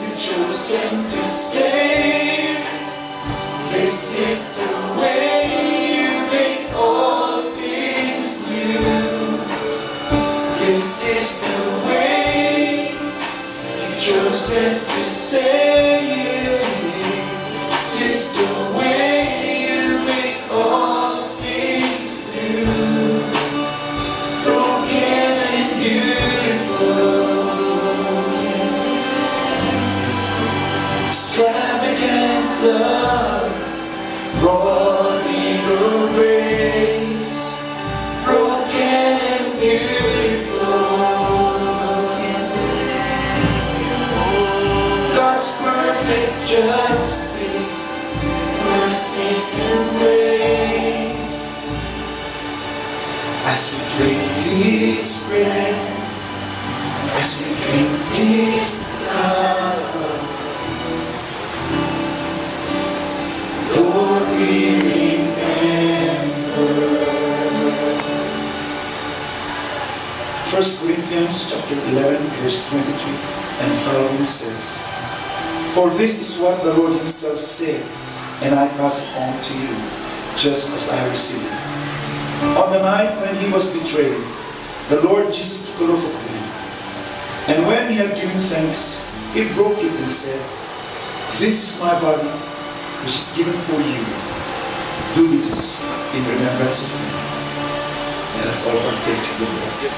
you've chosen to save. This is the way you make all things new. This is the way you've chosen to say. This is the way you make all things new. Broken and beautiful. Extravagant love, prodigal grace, broken and beautiful. God's perfect justice, mercies and grace. As we drink this bread, as we drink this cup, Lord, we remember. 1 Corinthians chapter 11, verse 23 and following says, "For this is what the Lord himself said, and I pass it on to you, just as I received it. On the night when he was betrayed, the Lord Jesus took a loaf of bread, and when he had given thanks, he broke it and said, 'This is my body, which is given for you. Do this in remembrance of me.'" Let us all partake of the bread.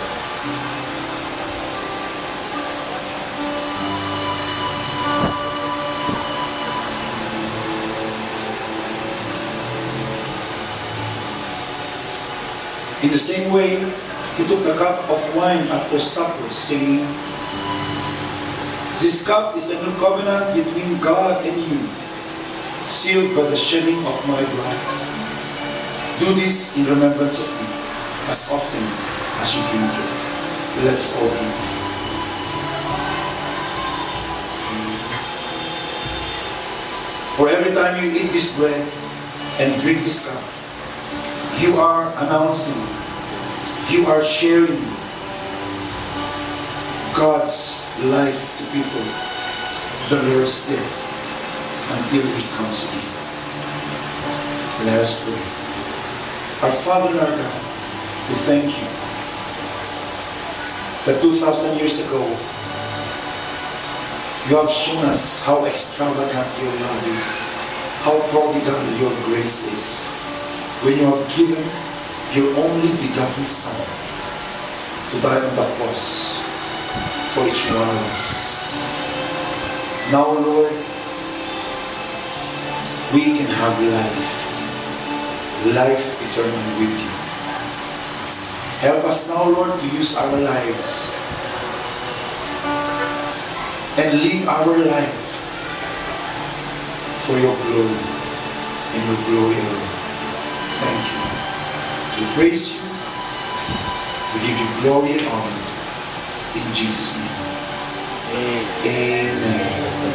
In the same way, he took the cup of wine after supper, saying, "This cup is the new covenant between God and you, sealed by the shedding of my blood. Do this in remembrance of me, as often as you drink it." Let us all drink. For every time you eat this bread and drink this cup, you are announcing, you are sharing God's life to people, the Lord's death, until He comes again. Let us pray. Our Father and our God, we thank you that 2,000 years ago, you have shown us how extravagant your love is, how prodigal your grace is, when you have given your only begotten Son to die on the cross for each one of us. Now, Lord, we can have life eternal with you. Help us now, Lord, to use our lives and live our life for your glory and your glory alone. Thank you. We praise you We give you glory and honor. In Jesus' name. Amen.